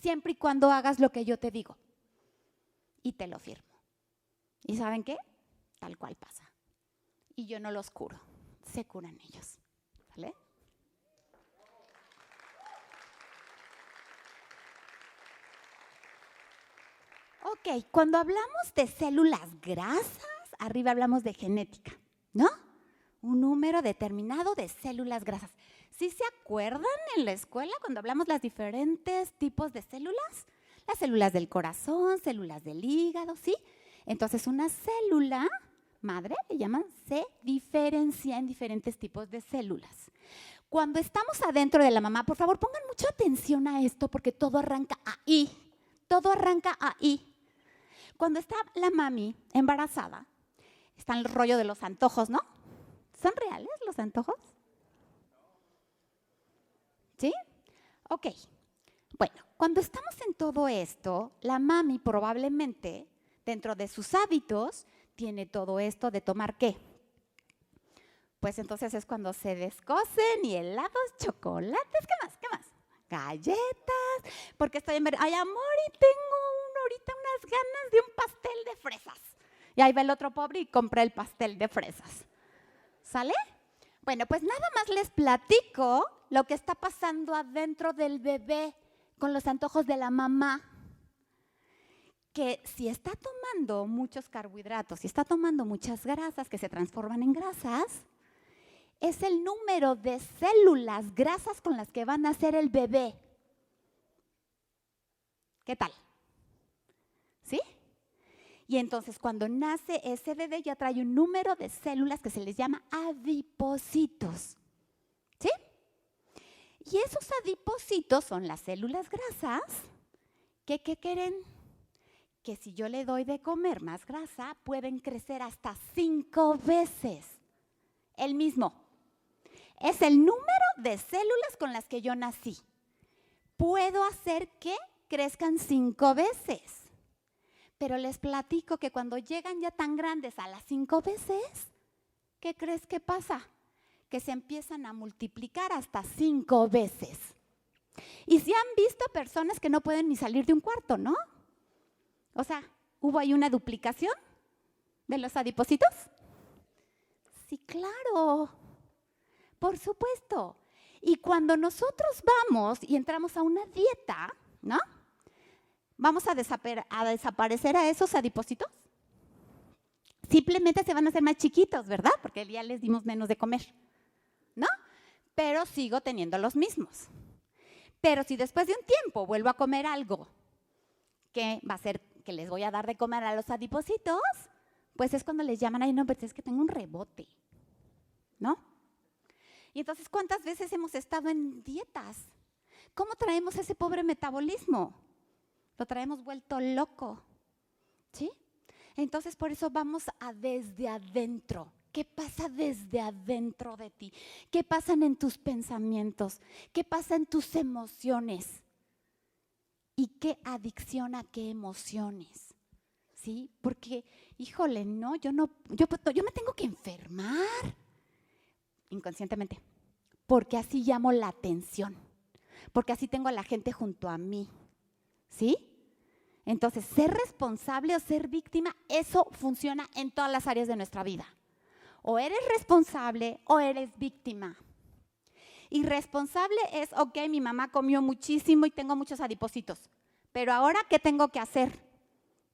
siempre y cuando hagas lo que yo te digo. y te lo firmo. ¿Y saben qué? Tal cual pasa. Y yo no los curo, se curan ellos. ¿Vale? Ok, cuando hablamos de células grasas, arriba hablamos de genética, ¿no? Un número determinado de células grasas. ¿Sí se acuerdan en la escuela cuando hablamos de los diferentes tipos de células? Las células del corazón, células del hígado, ¿sí? Entonces, una célula madre, le llaman, se diferencia en diferentes tipos de células. Cuando estamos adentro de la mamá, por favor, pongan mucha atención a esto porque todo arranca ahí. Todo arranca ahí. Cuando está la mami embarazada, está el rollo de los antojos, ¿no? ¿Son reales los antojos? ¿Sí? Ok. Bueno, cuando estamos en todo esto, la mami probablemente, dentro de sus hábitos, tiene todo esto de tomar ¿qué? Pues entonces es cuando se descocen y helados, chocolates, ¿qué más? ¿Qué más? Galletas, porque estoy en ay amor, y tengo ahorita unas ganas de un pastel de fresas. Y ahí va el otro pobre y compra el pastel de fresas. ¿Sale? Bueno, pues nada más les platico lo que está pasando adentro del bebé con los antojos de la mamá. Que si está tomando muchos carbohidratos, si está tomando muchas grasas que se transforman en grasas, es el número de células grasas con las que va a nacer el bebé. ¿Qué tal? ¿Sí? Y entonces cuando nace ese bebé ya trae un número de células que se les llama adipocitos. ¿Sí? Y esos adipocitos son las células grasas que, ¿qué quieren? Que si yo le doy de comer más grasa, pueden crecer hasta 5 veces. El mismo. Es el número de células con las que yo nací. Puedo hacer que crezcan 5 veces. Pero les platico que cuando llegan ya tan grandes a las 5 veces, ¿qué crees que pasa? Que se empiezan a multiplicar hasta 5 veces. Y si han visto personas que no pueden ni salir de un cuarto, ¿no? O sea, ¿hubo ahí una duplicación de los adipocitos? Sí, claro, por supuesto. Y cuando nosotros vamos y entramos a una dieta, ¿no? ¿Vamos a desaparecer a esos adipocitos? Simplemente se van a hacer más chiquitos, ¿verdad? Porque ya les dimos menos de comer, ¿no? Pero sigo teniendo los mismos. Pero si después de un tiempo vuelvo a comer algo que va a ser que les voy a dar de comer a los adipocitos, pues es cuando les llaman, ay no, pero es que tengo un rebote, ¿no? Y entonces, ¿cuántas veces hemos estado en dietas? ¿Cómo traemos ese pobre metabolismo? Lo traemos vuelto loco, ¿sí? Entonces, por eso vamos a desde adentro. ¿Qué pasa desde adentro de ti? ¿Qué pasan en tus pensamientos? ¿Qué pasa en tus emociones? ¿Y qué adicción a qué emociones? ¿Sí? Porque, híjole, no, yo me tengo que enfermar inconscientemente, porque así llamo la atención, porque así tengo a la gente junto a mí, ¿sí? Entonces, ser responsable o ser víctima, eso funciona en todas las áreas de nuestra vida. O eres responsable o eres víctima. Y responsable es, ok, mi mamá comió muchísimo y tengo muchos adipocitos, pero ahora, ¿qué tengo que hacer?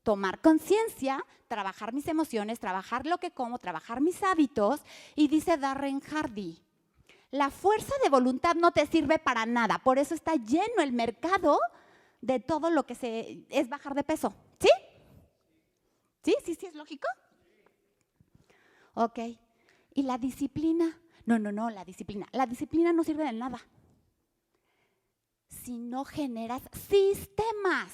Tomar conciencia, trabajar mis emociones, trabajar lo que como, trabajar mis hábitos. Y dice Darren Hardy, la fuerza de voluntad no te sirve para nada, por eso está lleno el mercado de todo lo que es bajar de peso. ¿Sí? ¿Sí es lógico? Ok. ¿Y la disciplina? No, la disciplina. La disciplina no sirve de nada. Si no generas sistemas.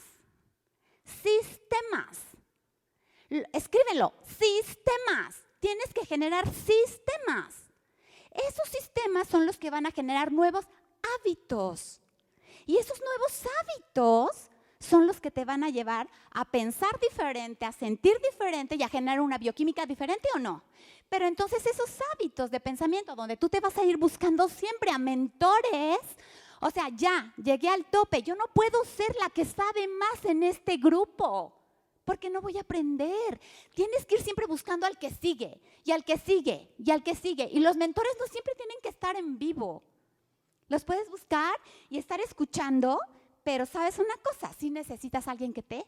Escríbelo, sistemas. Tienes que generar sistemas. Esos sistemas son los que van a generar nuevos hábitos. Y esos nuevos hábitos son los que te van a llevar a pensar diferente, a sentir diferente y a generar una bioquímica diferente, ¿o no? Pero entonces esos hábitos de pensamiento donde tú te vas a ir buscando siempre a mentores, o sea, ya llegué al tope, yo no puedo ser la que sabe más en este grupo. porque no voy a aprender. Tienes que ir siempre buscando al que sigue, y al que sigue, y al que sigue. Y los mentores no siempre tienen que estar en vivo. Los puedes buscar y estar escuchando, pero ¿sabes una cosa? Sí necesitas a alguien que te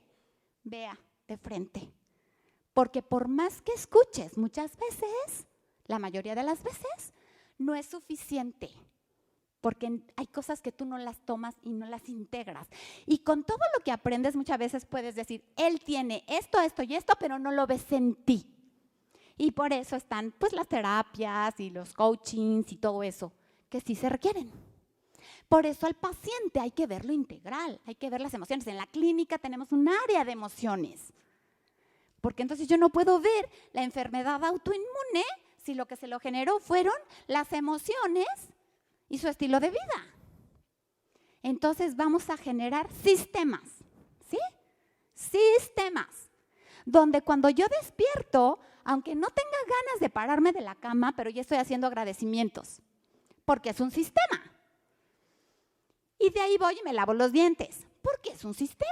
vea de frente. Porque por más que escuches muchas veces, la mayoría de las veces, no es suficiente. Porque hay cosas que tú no las tomas y no las integras. Y con todo lo que aprendes muchas veces puedes decir, él tiene esto, esto y esto, pero no lo ves en ti. Y por eso están pues las terapias y los coachings y todo eso, que sí se requieren. Por eso al paciente hay que verlo integral, hay que ver las emociones. En la clínica tenemos un área de emociones. Porque entonces yo no puedo ver la enfermedad autoinmune si lo que se lo generó fueron las emociones y su estilo de vida. Entonces vamos a generar sistemas, ¿sí? Sistemas, donde cuando yo despierto, aunque no tenga ganas de pararme de la cama, pero ya estoy haciendo agradecimientos, porque es un sistema. Y de ahí voy y me lavo los dientes, porque es un sistema.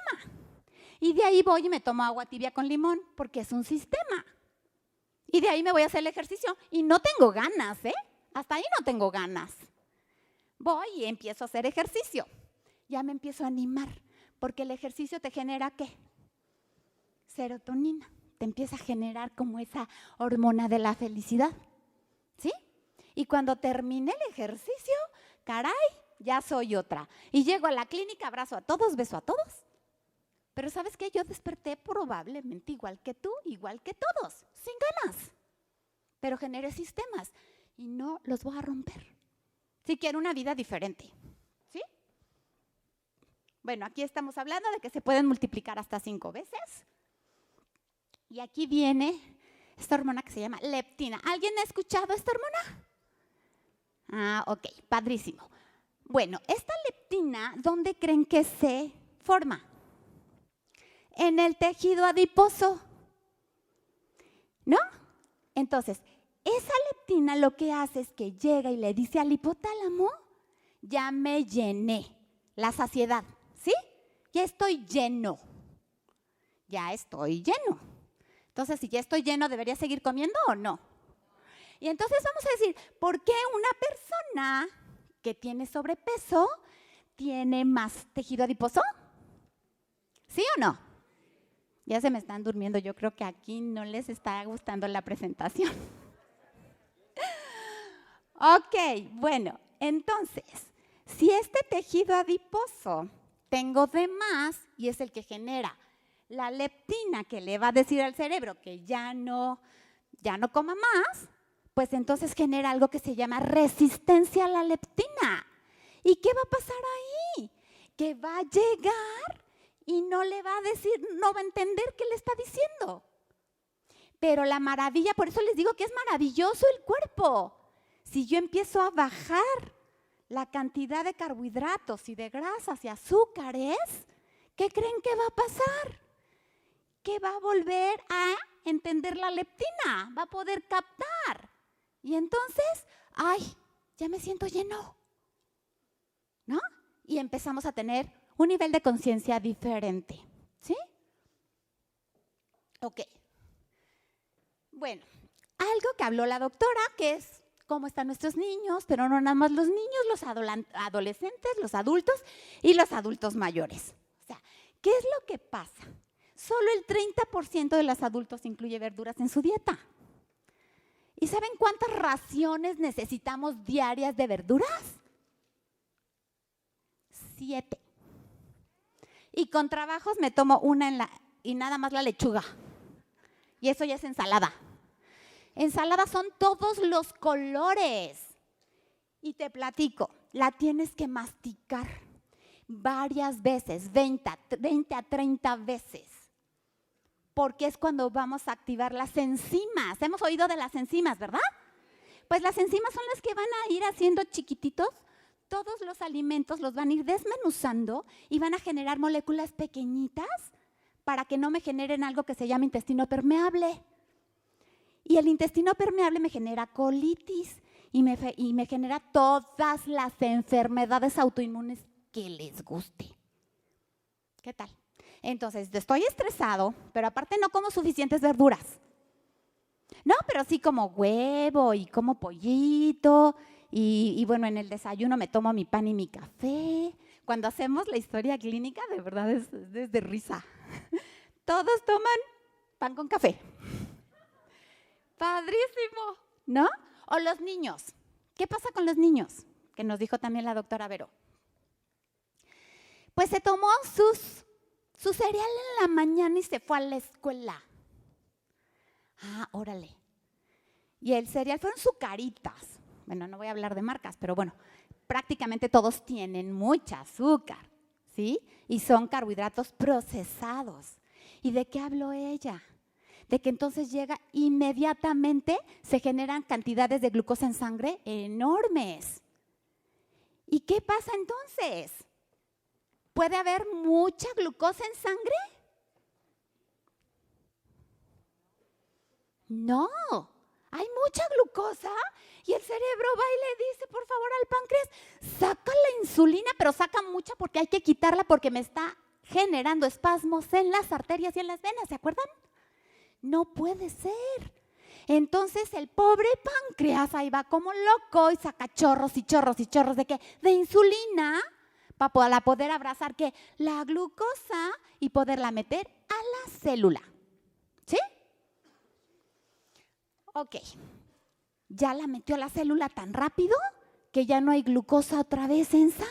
Y de ahí voy y me tomo agua tibia con limón, porque es un sistema. Y de ahí me voy a hacer el ejercicio y no tengo ganas, ¿eh? Hasta ahí no tengo ganas. Voy y empiezo a hacer ejercicio. Ya me empiezo a animar, porque el ejercicio te genera ¿qué? Serotonina. Te empieza a generar como esa hormona de la felicidad, ¿sí? Y cuando terminé el ejercicio, caray, ya soy otra. Y llego a la clínica, abrazo a todos, beso a todos. Pero ¿sabes qué? Yo desperté probablemente igual que tú, igual que todos, sin ganas. Pero generé sistemas y no los voy a romper. Si quiero una vida diferente, ¿sí? Bueno, aquí estamos hablando de que se pueden multiplicar hasta 5 veces. Y aquí viene esta hormona que se llama leptina. ¿Alguien ha escuchado esta hormona? Ah, ok, padrísimo. Bueno, esta leptina, ¿dónde creen que se forma? En el tejido adiposo, ¿no? Entonces, esa leptina lo que hace es que llega y le dice al hipotálamo, ya me llené, la saciedad, ¿sí? Ya estoy lleno, ya estoy lleno. Entonces, si ya estoy lleno, ¿debería seguir comiendo o no? Y entonces vamos a decir, ¿por qué una persona que tiene sobrepeso tiene más tejido adiposo? ¿Sí o no? Ya se me están durmiendo, yo creo que aquí no les está gustando la presentación. Ok, bueno, entonces, si este tejido adiposo tengo de más y es el que genera la leptina que le va a decir al cerebro que ya no coma más, pues entonces genera algo que se llama resistencia a la leptina. ¿Y qué va a pasar ahí? Que va a llegar y no le va a decir, no va a entender qué le está diciendo. Pero la maravilla, por eso les digo que es maravilloso el cuerpo. Si yo empiezo a bajar la cantidad de carbohidratos y de grasas y azúcares, ¿qué creen que va a pasar? Que va a volver a entender la leptina, va a poder captar. Y entonces, ¡ay! Ya me siento lleno, ¿no? Y empezamos a tener un nivel de conciencia diferente, ¿sí? Ok. Bueno, algo que habló la doctora, que es cómo están nuestros niños, pero no nada más los niños, los adolescentes, los adultos y los adultos mayores. O sea, ¿qué es lo que pasa? Solo el 30% de los adultos incluye verduras en su dieta. ¿Y saben cuántas raciones necesitamos diarias de verduras? 7. Y con trabajos me tomo una y nada más la lechuga. Y eso ya es ensalada. Ensalada son todos los colores. Y te platico, la tienes que masticar varias veces, 20 a 30 veces. Porque es cuando vamos a activar las enzimas. Hemos oído de las enzimas, ¿verdad? Pues las enzimas son las que van a ir haciendo chiquititos. Todos los alimentos los van a ir desmenuzando y van a generar moléculas pequeñitas para que no me generen algo que se llama intestino permeable. Y el intestino permeable me genera colitis y me genera todas las enfermedades autoinmunes que les guste. ¿Qué tal? Entonces, estoy estresado, pero aparte no como suficientes verduras. No, pero sí como huevo y como pollito y bueno, en el desayuno me tomo mi pan y mi café. Cuando hacemos la historia clínica, de verdad es de risa. Todos toman pan con café. Padrísimo, ¿no? O los niños. ¿Qué pasa con los niños? Que nos dijo también la doctora Vero. Pues se tomó su cereal en la mañana y se fue a la escuela. Ah, órale. Y el cereal fueron Zucaritas. Bueno, no voy a hablar de marcas, pero bueno, prácticamente todos tienen mucha azúcar, ¿sí? Y son carbohidratos procesados. ¿Y de qué habló ella? De que entonces llega inmediatamente, se generan cantidades de glucosa en sangre enormes. ¿Y qué pasa entonces? ¿Puede haber mucha glucosa en sangre? No, hay mucha glucosa y el cerebro va y le dice, por favor, al páncreas, saca la insulina, pero saca mucha porque hay que quitarla porque me está generando espasmos en las arterias y en las venas, ¿se acuerdan? No puede ser. Entonces el pobre páncreas ahí va como loco y saca chorros y chorros y chorros ¿de qué? De insulina para poder abrazar ¿qué? La glucosa y poderla meter a la célula. ¿Sí? Ok. Ya la metió a la célula tan rápido que ya no hay glucosa otra vez en sangre.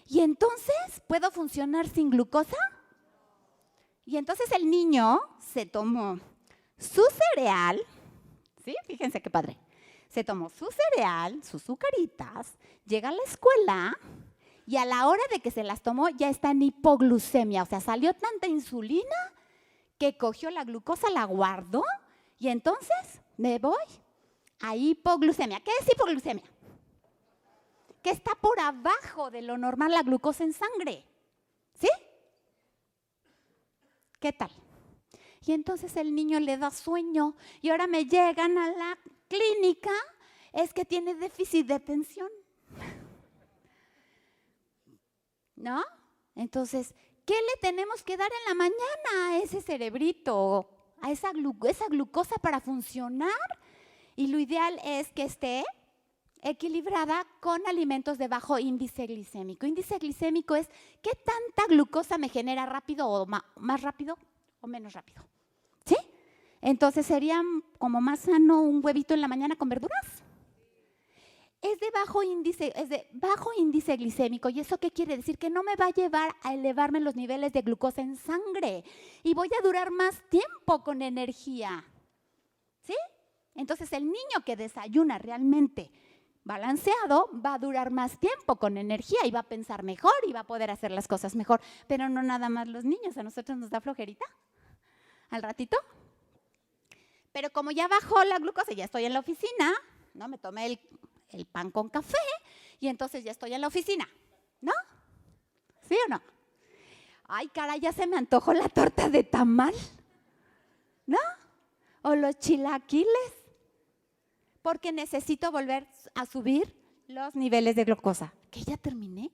¿Y entonces puedo funcionar sin glucosa? Y entonces el niño se tomó su cereal, ¿sí? Fíjense qué padre. Se tomó su cereal, sus Zucaritas, llega a la escuela y a la hora de que se las tomó ya está en hipoglucemia. O sea, salió tanta insulina que cogió la glucosa, la guardó y entonces me voy a hipoglucemia. ¿Qué es hipoglucemia? Que está por abajo de lo normal la glucosa en sangre. ¿Sí? ¿Qué tal? Y entonces el niño le da sueño y ahora me llegan a la clínica, es que tiene déficit de atención. ¿No? Entonces, ¿qué le tenemos que dar en la mañana a ese cerebrito, a esa glucosa para funcionar? Y lo ideal es que esté equilibrada con alimentos de bajo índice glicémico. Índice glicémico es qué tanta glucosa me genera rápido o más rápido o menos rápido. ¿Sí? Entonces sería como más sano un huevito en la mañana con verduras. Es de bajo índice glicémico. ¿Y eso qué quiere decir? Que no me va a llevar a elevarme los niveles de glucosa en sangre y voy a durar más tiempo con energía. ¿Sí? Entonces el niño que desayuna realmente balanceado va a durar más tiempo con energía y va a pensar mejor y va a poder hacer las cosas mejor. Pero no nada más los niños, a nosotros nos da flojerita al ratito. Pero como ya bajó la glucosa, ya estoy en la oficina, ¿no? Me tomé el pan con café y entonces ya estoy en la oficina, ¿no? ¿Sí o no? Ay, caray, ya se me antojó la torta de tamal, ¿no? O los chilaquiles. Porque necesito volver a subir los niveles de glucosa. ¿Que ya terminé?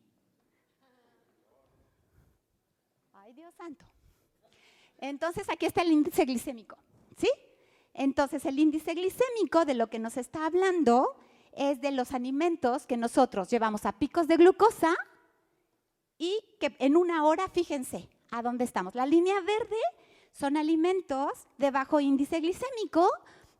Ay, Dios santo. Entonces, aquí está el índice glicémico, ¿sí? Entonces, el índice glicémico de lo que nos está hablando es de los alimentos que nosotros llevamos a picos de glucosa y que en una hora, fíjense, ¿a dónde estamos? La línea verde son alimentos de bajo índice glicémico,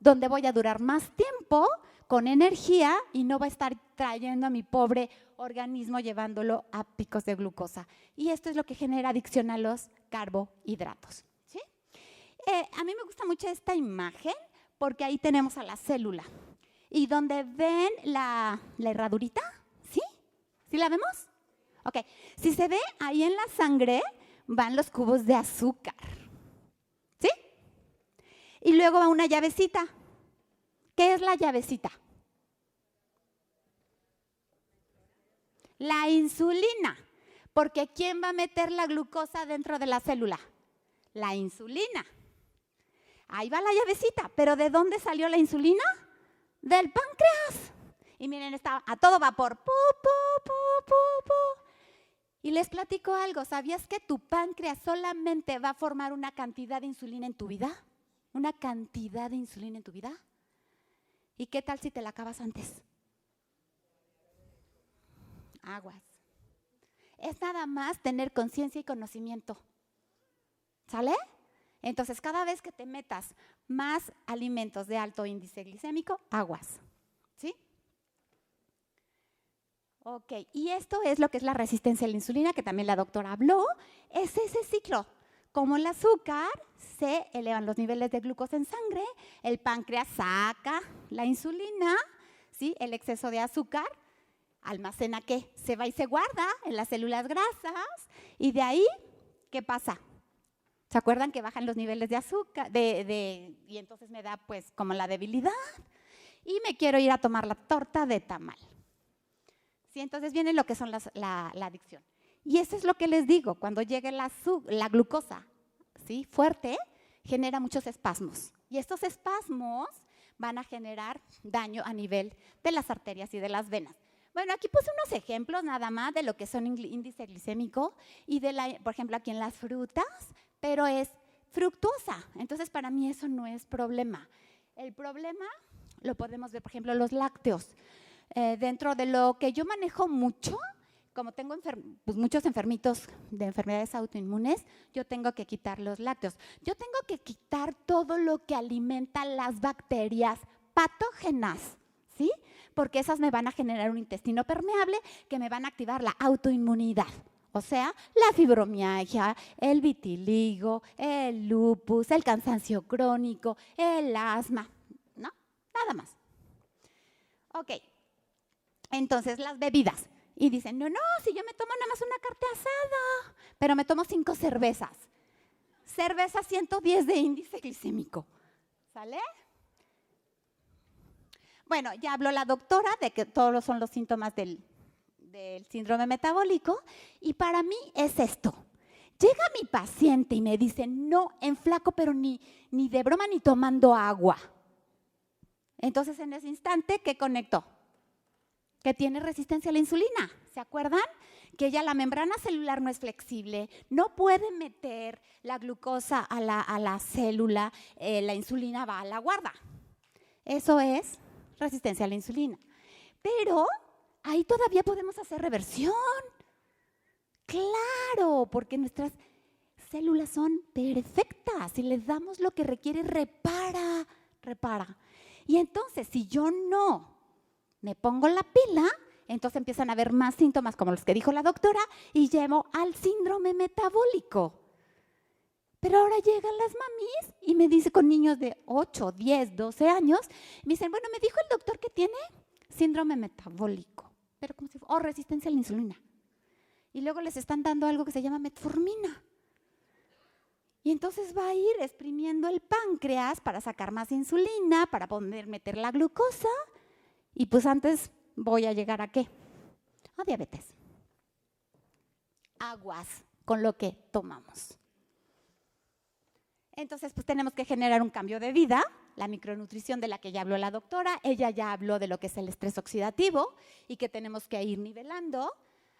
donde voy a durar más tiempo con energía y no va a estar trayendo a mi pobre organismo llevándolo a picos de glucosa. Y esto es lo que genera adicción a los carbohidratos. ¿Sí? A mí me gusta mucho esta imagen porque ahí tenemos a la célula. Y donde ven la herradurita, ¿sí? ¿Sí la vemos? Ok. Si se ve, ahí en la sangre van los cubos de azúcar. ¿Sí? Y luego va una llavecita. ¿Qué es la llavecita? La insulina. Porque ¿quién va a meter la glucosa dentro de la célula? La insulina. Ahí va la llavecita. ¿Pero de dónde salió la insulina? Del páncreas. Y miren, está a todo vapor. Pu, pu, pu, pu, pu. Y les platico algo, ¿sabías que tu páncreas solamente va a formar una cantidad de insulina en tu vida? ¿Una cantidad de insulina en tu vida? ¿Y qué tal si te la acabas antes? Aguas. Es nada más tener conciencia y conocimiento. ¿Sale? Entonces, cada vez que te metas más alimentos de alto índice glicémico, aguas. ¿Sí? Ok, y esto es lo que es la resistencia a la insulina, que también la doctora habló. Es ese ciclo. Como el azúcar, se elevan los niveles de glucosa en sangre, el páncreas saca la insulina, ¿sí? El exceso de azúcar, almacena ¿qué? Se va y se guarda en las células grasas, y de ahí, ¿qué pasa? ¿Se acuerdan que bajan los niveles de azúcar? Y entonces me da pues como la debilidad, y me quiero ir a tomar la torta de tamal. ¿Sí? Entonces viene lo que son la adicción. Y eso es lo que les digo, cuando llegue la glucosa, ¿sí? Fuerte, genera muchos espasmos. Y estos espasmos van a generar daño a nivel de las arterias y de las venas. Bueno, aquí puse unos ejemplos nada más de lo que son índice glicémico y por ejemplo, aquí en las frutas, pero es fructuosa. Entonces, para mí eso no es problema. El problema lo podemos ver, por ejemplo, los lácteos. Dentro de lo que yo manejo mucho, como tengo pues muchos enfermitos de enfermedades autoinmunes, yo tengo que quitar los lácteos. Yo tengo que quitar todo lo que alimenta las bacterias patógenas, ¿sí? Porque esas me van a generar un intestino permeable que me van a activar la autoinmunidad. O sea, la fibromialgia, el vitiligo, el lupus, el cansancio crónico, el asma, ¿no? Nada más. Ok, entonces las bebidas. Y dicen, no, si yo me tomo nada más una carne asada, pero me tomo 5 cervezas. Cerveza 110 de índice glicémico. ¿Sale? Bueno, ya habló la doctora de que todos son los síntomas del síndrome metabólico, y para mí es esto. Llega mi paciente y me dice, no, enflaco, pero ni de broma ni tomando agua. Entonces, en ese instante, ¿qué conectó? Que tiene resistencia a la insulina. ¿Se acuerdan? Que ya la membrana celular no es flexible, no puede meter la glucosa a la célula, la insulina va a la guarda. Eso es resistencia a la insulina. Pero ahí todavía podemos hacer reversión. Claro, porque nuestras células son perfectas. Si les damos lo que requiere, repara. Y entonces, si yo no me pongo la pila, entonces empiezan a haber más síntomas como los que dijo la doctora y llevo al síndrome metabólico. Pero ahora llegan las mamis y me dicen con niños de 8, 10, 12 años, me dicen, bueno, me dijo el doctor que tiene síndrome metabólico, pero como si fuera, resistencia a la insulina. Y luego les están dando algo que se llama metformina. Y entonces va a ir exprimiendo el páncreas para sacar más insulina, para poder meter la glucosa. Y pues antes voy a llegar ¿a qué? A diabetes. Aguas con lo que tomamos. Entonces, pues tenemos que generar un cambio de vida, la micronutrición de la que ya habló la doctora, ella ya habló de lo que es el estrés oxidativo y que tenemos que ir nivelando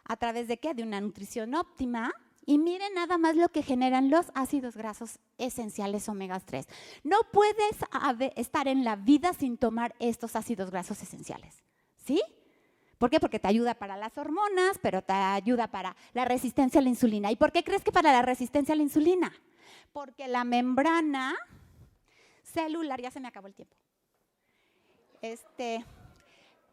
a través de ¿qué? De una nutrición óptima. Y miren nada más lo que generan los ácidos grasos esenciales omega 3. No puedes estar en la vida sin tomar estos ácidos grasos esenciales, ¿sí? ¿Por qué? Porque te ayuda para las hormonas, pero te ayuda para la resistencia a la insulina. ¿Y por qué crees que para la resistencia a la insulina? Porque la membrana celular, ya se me acabó el tiempo.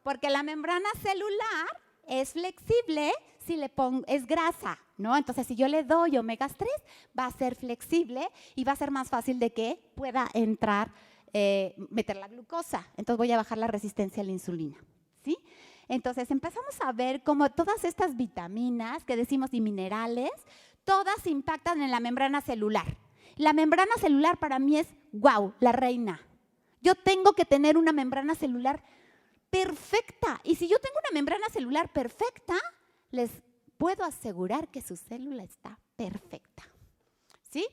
Porque la membrana celular es flexible si le pongo, es grasa, ¿no? Entonces, si yo le doy omega 3, va a ser flexible y va a ser más fácil de que pueda entrar, meter la glucosa. Entonces, voy a bajar la resistencia a la insulina, ¿sí? Entonces, empezamos a ver cómo todas estas vitaminas que decimos y minerales, todas impactan en la membrana celular. La membrana celular para mí es, wow, la reina. Yo tengo que tener una membrana celular perfecta. Y si yo tengo una membrana celular perfecta, les puedo asegurar que su célula está perfecta. ¿Sí?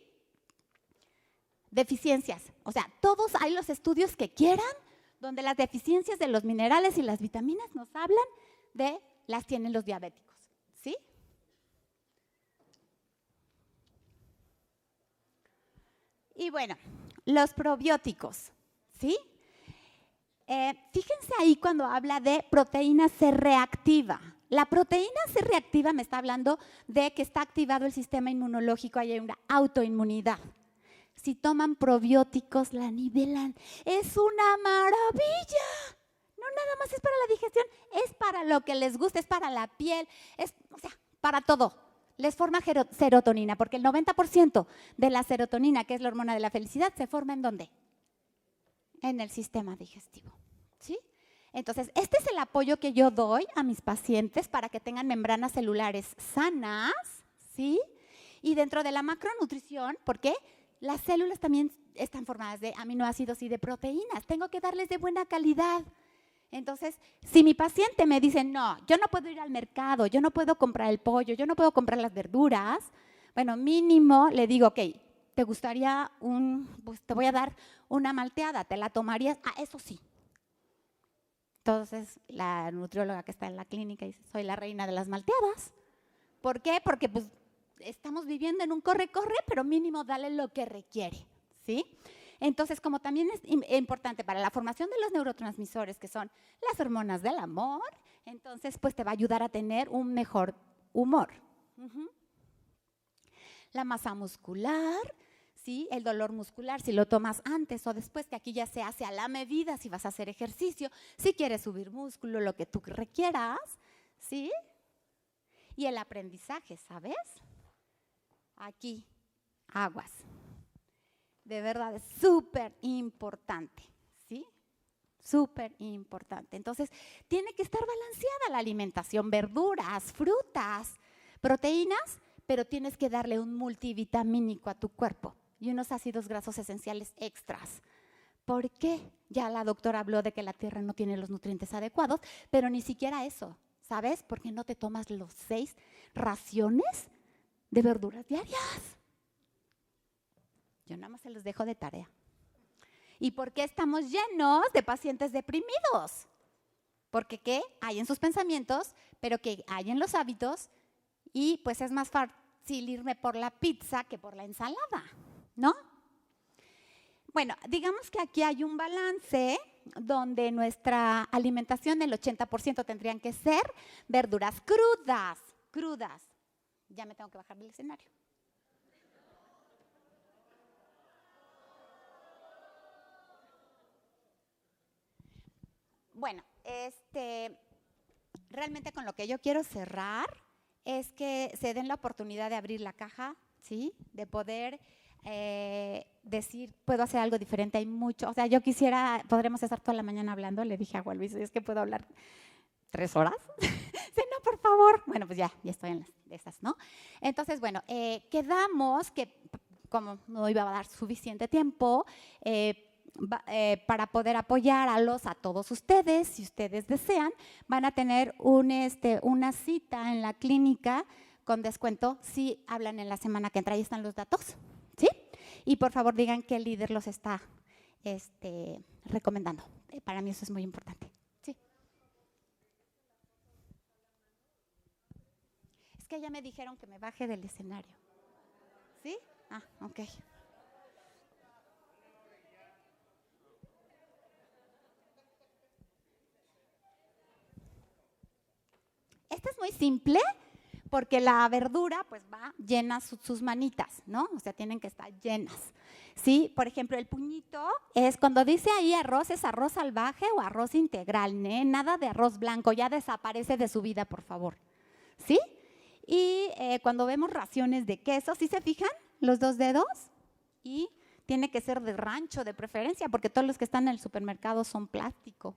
Deficiencias. O sea, todos hay los estudios que quieran, donde las deficiencias de los minerales y las vitaminas nos hablan de las tienen los diabéticos. ¿Sí? Y bueno, los probióticos, ¿sí? Fíjense ahí cuando habla de proteína C reactiva. La proteína C reactiva me está hablando de que está activado el sistema inmunológico, hay una autoinmunidad. Si toman probióticos, la nivelan. ¡Es una maravilla! No nada más es para la digestión, es para lo que les gusta, es para la piel, o sea, para todo. Les forma serotonina, porque el 90% de la serotonina, que es la hormona de la felicidad, se forma ¿en dónde? En el sistema digestivo, ¿sí? Entonces, este es el apoyo que yo doy a mis pacientes para que tengan membranas celulares sanas, ¿sí? Y dentro de la macronutrición, ¿por qué? Las células también están formadas de aminoácidos y de proteínas. Tengo que darles de buena calidad. Entonces, si mi paciente me dice, no, yo no puedo ir al mercado, yo no puedo comprar el pollo, yo no puedo comprar las verduras, bueno, mínimo le digo, ok, ¿te gustaría pues te voy a dar una malteada, ¿te la tomarías? Ah, eso sí. Entonces, la nutrióloga que está en la clínica dice, soy la reina de las malteadas. ¿Por qué? Porque pues estamos viviendo en un corre-corre, pero mínimo dale lo que requiere, ¿sí? Entonces, como también es importante para la formación de los neurotransmisores, que son las hormonas del amor, entonces pues te va a ayudar a tener un mejor humor. La masa muscular, ¿sí? El dolor muscular, si lo tomas antes o después, que aquí ya se hace a la medida, si vas a hacer ejercicio, si quieres subir músculo, lo que tú requieras, ¿sí? Y el aprendizaje, ¿sabes? Aquí, aguas. De verdad, es súper importante, ¿sí? Súper importante. Entonces, tiene que estar balanceada la alimentación, verduras, frutas, proteínas, pero tienes que darle un multivitamínico a tu cuerpo y unos ácidos grasos esenciales extras. ¿Por qué? Ya la doctora habló de que la tierra no tiene los nutrientes adecuados, pero ni siquiera eso, ¿sabes? Porque no te tomas los 6 raciones de verduras diarias. Yo nada más se los dejo de tarea. ¿Y por qué estamos llenos de pacientes deprimidos? Porque ¿qué? Hay en sus pensamientos, pero que hay en los hábitos, y pues es más fácil irme por la pizza que por la ensalada, ¿no? Bueno, digamos que aquí hay un balance donde nuestra alimentación, el 80% tendrían que ser verduras crudas. Ya me tengo que bajar del escenario. Bueno, realmente con lo que yo quiero cerrar es que se den la oportunidad de abrir la caja, ¿sí? De poder decir, puedo hacer algo diferente, hay mucho. O sea, yo quisiera, podremos estar toda la mañana hablando, le dije a Juan Luis, es que puedo hablar 3 horas. Sí, no, por favor. Bueno, pues ya estoy en las de esas, ¿no? Entonces, bueno, quedamos que, como no iba a dar suficiente tiempo, para poder apoyar a todos ustedes, si ustedes desean, van a tener una cita en la clínica con descuento si hablan en la semana que entra. Ahí están los datos, ¿sí? Y por favor digan qué líder los está recomendando. Para mí eso es muy importante. Sí. Es que ya me dijeron que me baje del escenario. ¿Sí? Ah, ok. Este es muy simple porque la verdura pues va llena sus manitas, ¿no? O sea, tienen que estar llenas, ¿sí? Por ejemplo, el puñito es cuando dice ahí arroz, es arroz salvaje o arroz integral, ¿eh? Nada de arroz blanco, ya desaparece de su vida, por favor, ¿sí? Y cuando vemos raciones de queso, ¿sí se fijan? Los 2 dedos, y tiene que ser de rancho de preferencia porque todos los que están en el supermercado son plástico.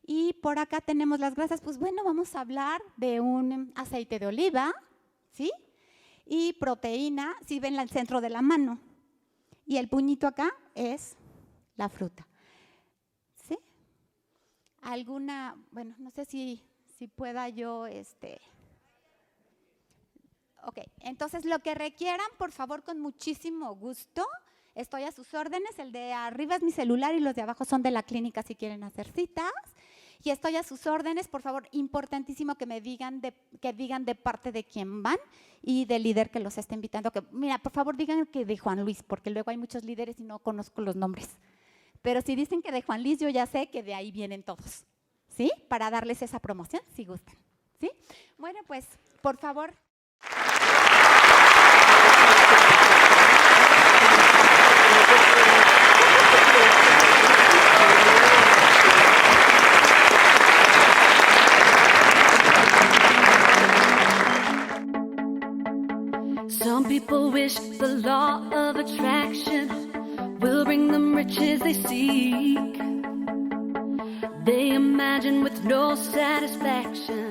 Y por acá tenemos las grasas, pues bueno, vamos a hablar de un aceite de oliva, ¿sí? Y proteína, si ven el centro de la mano. Y el puñito acá es la fruta, ¿sí? Bueno, no sé si pueda yo, Ok, entonces lo que requieran, por favor, con muchísimo gusto. Estoy a sus órdenes, el de arriba es mi celular y los de abajo son de la clínica si quieren hacer citas. Y estoy a sus órdenes, por favor, importantísimo que me digan de parte de quién van y del líder que los está invitando. Que, mira, por favor, digan que de Juan Luis, porque luego hay muchos líderes y no conozco los nombres. Pero si dicen que de Juan Luis, yo ya sé que de ahí vienen todos, ¿sí? Para darles esa promoción, si gustan, ¿sí? Bueno, pues, por favor. Some people wish the law of attraction will bring them riches they seek. They imagine with no satisfaction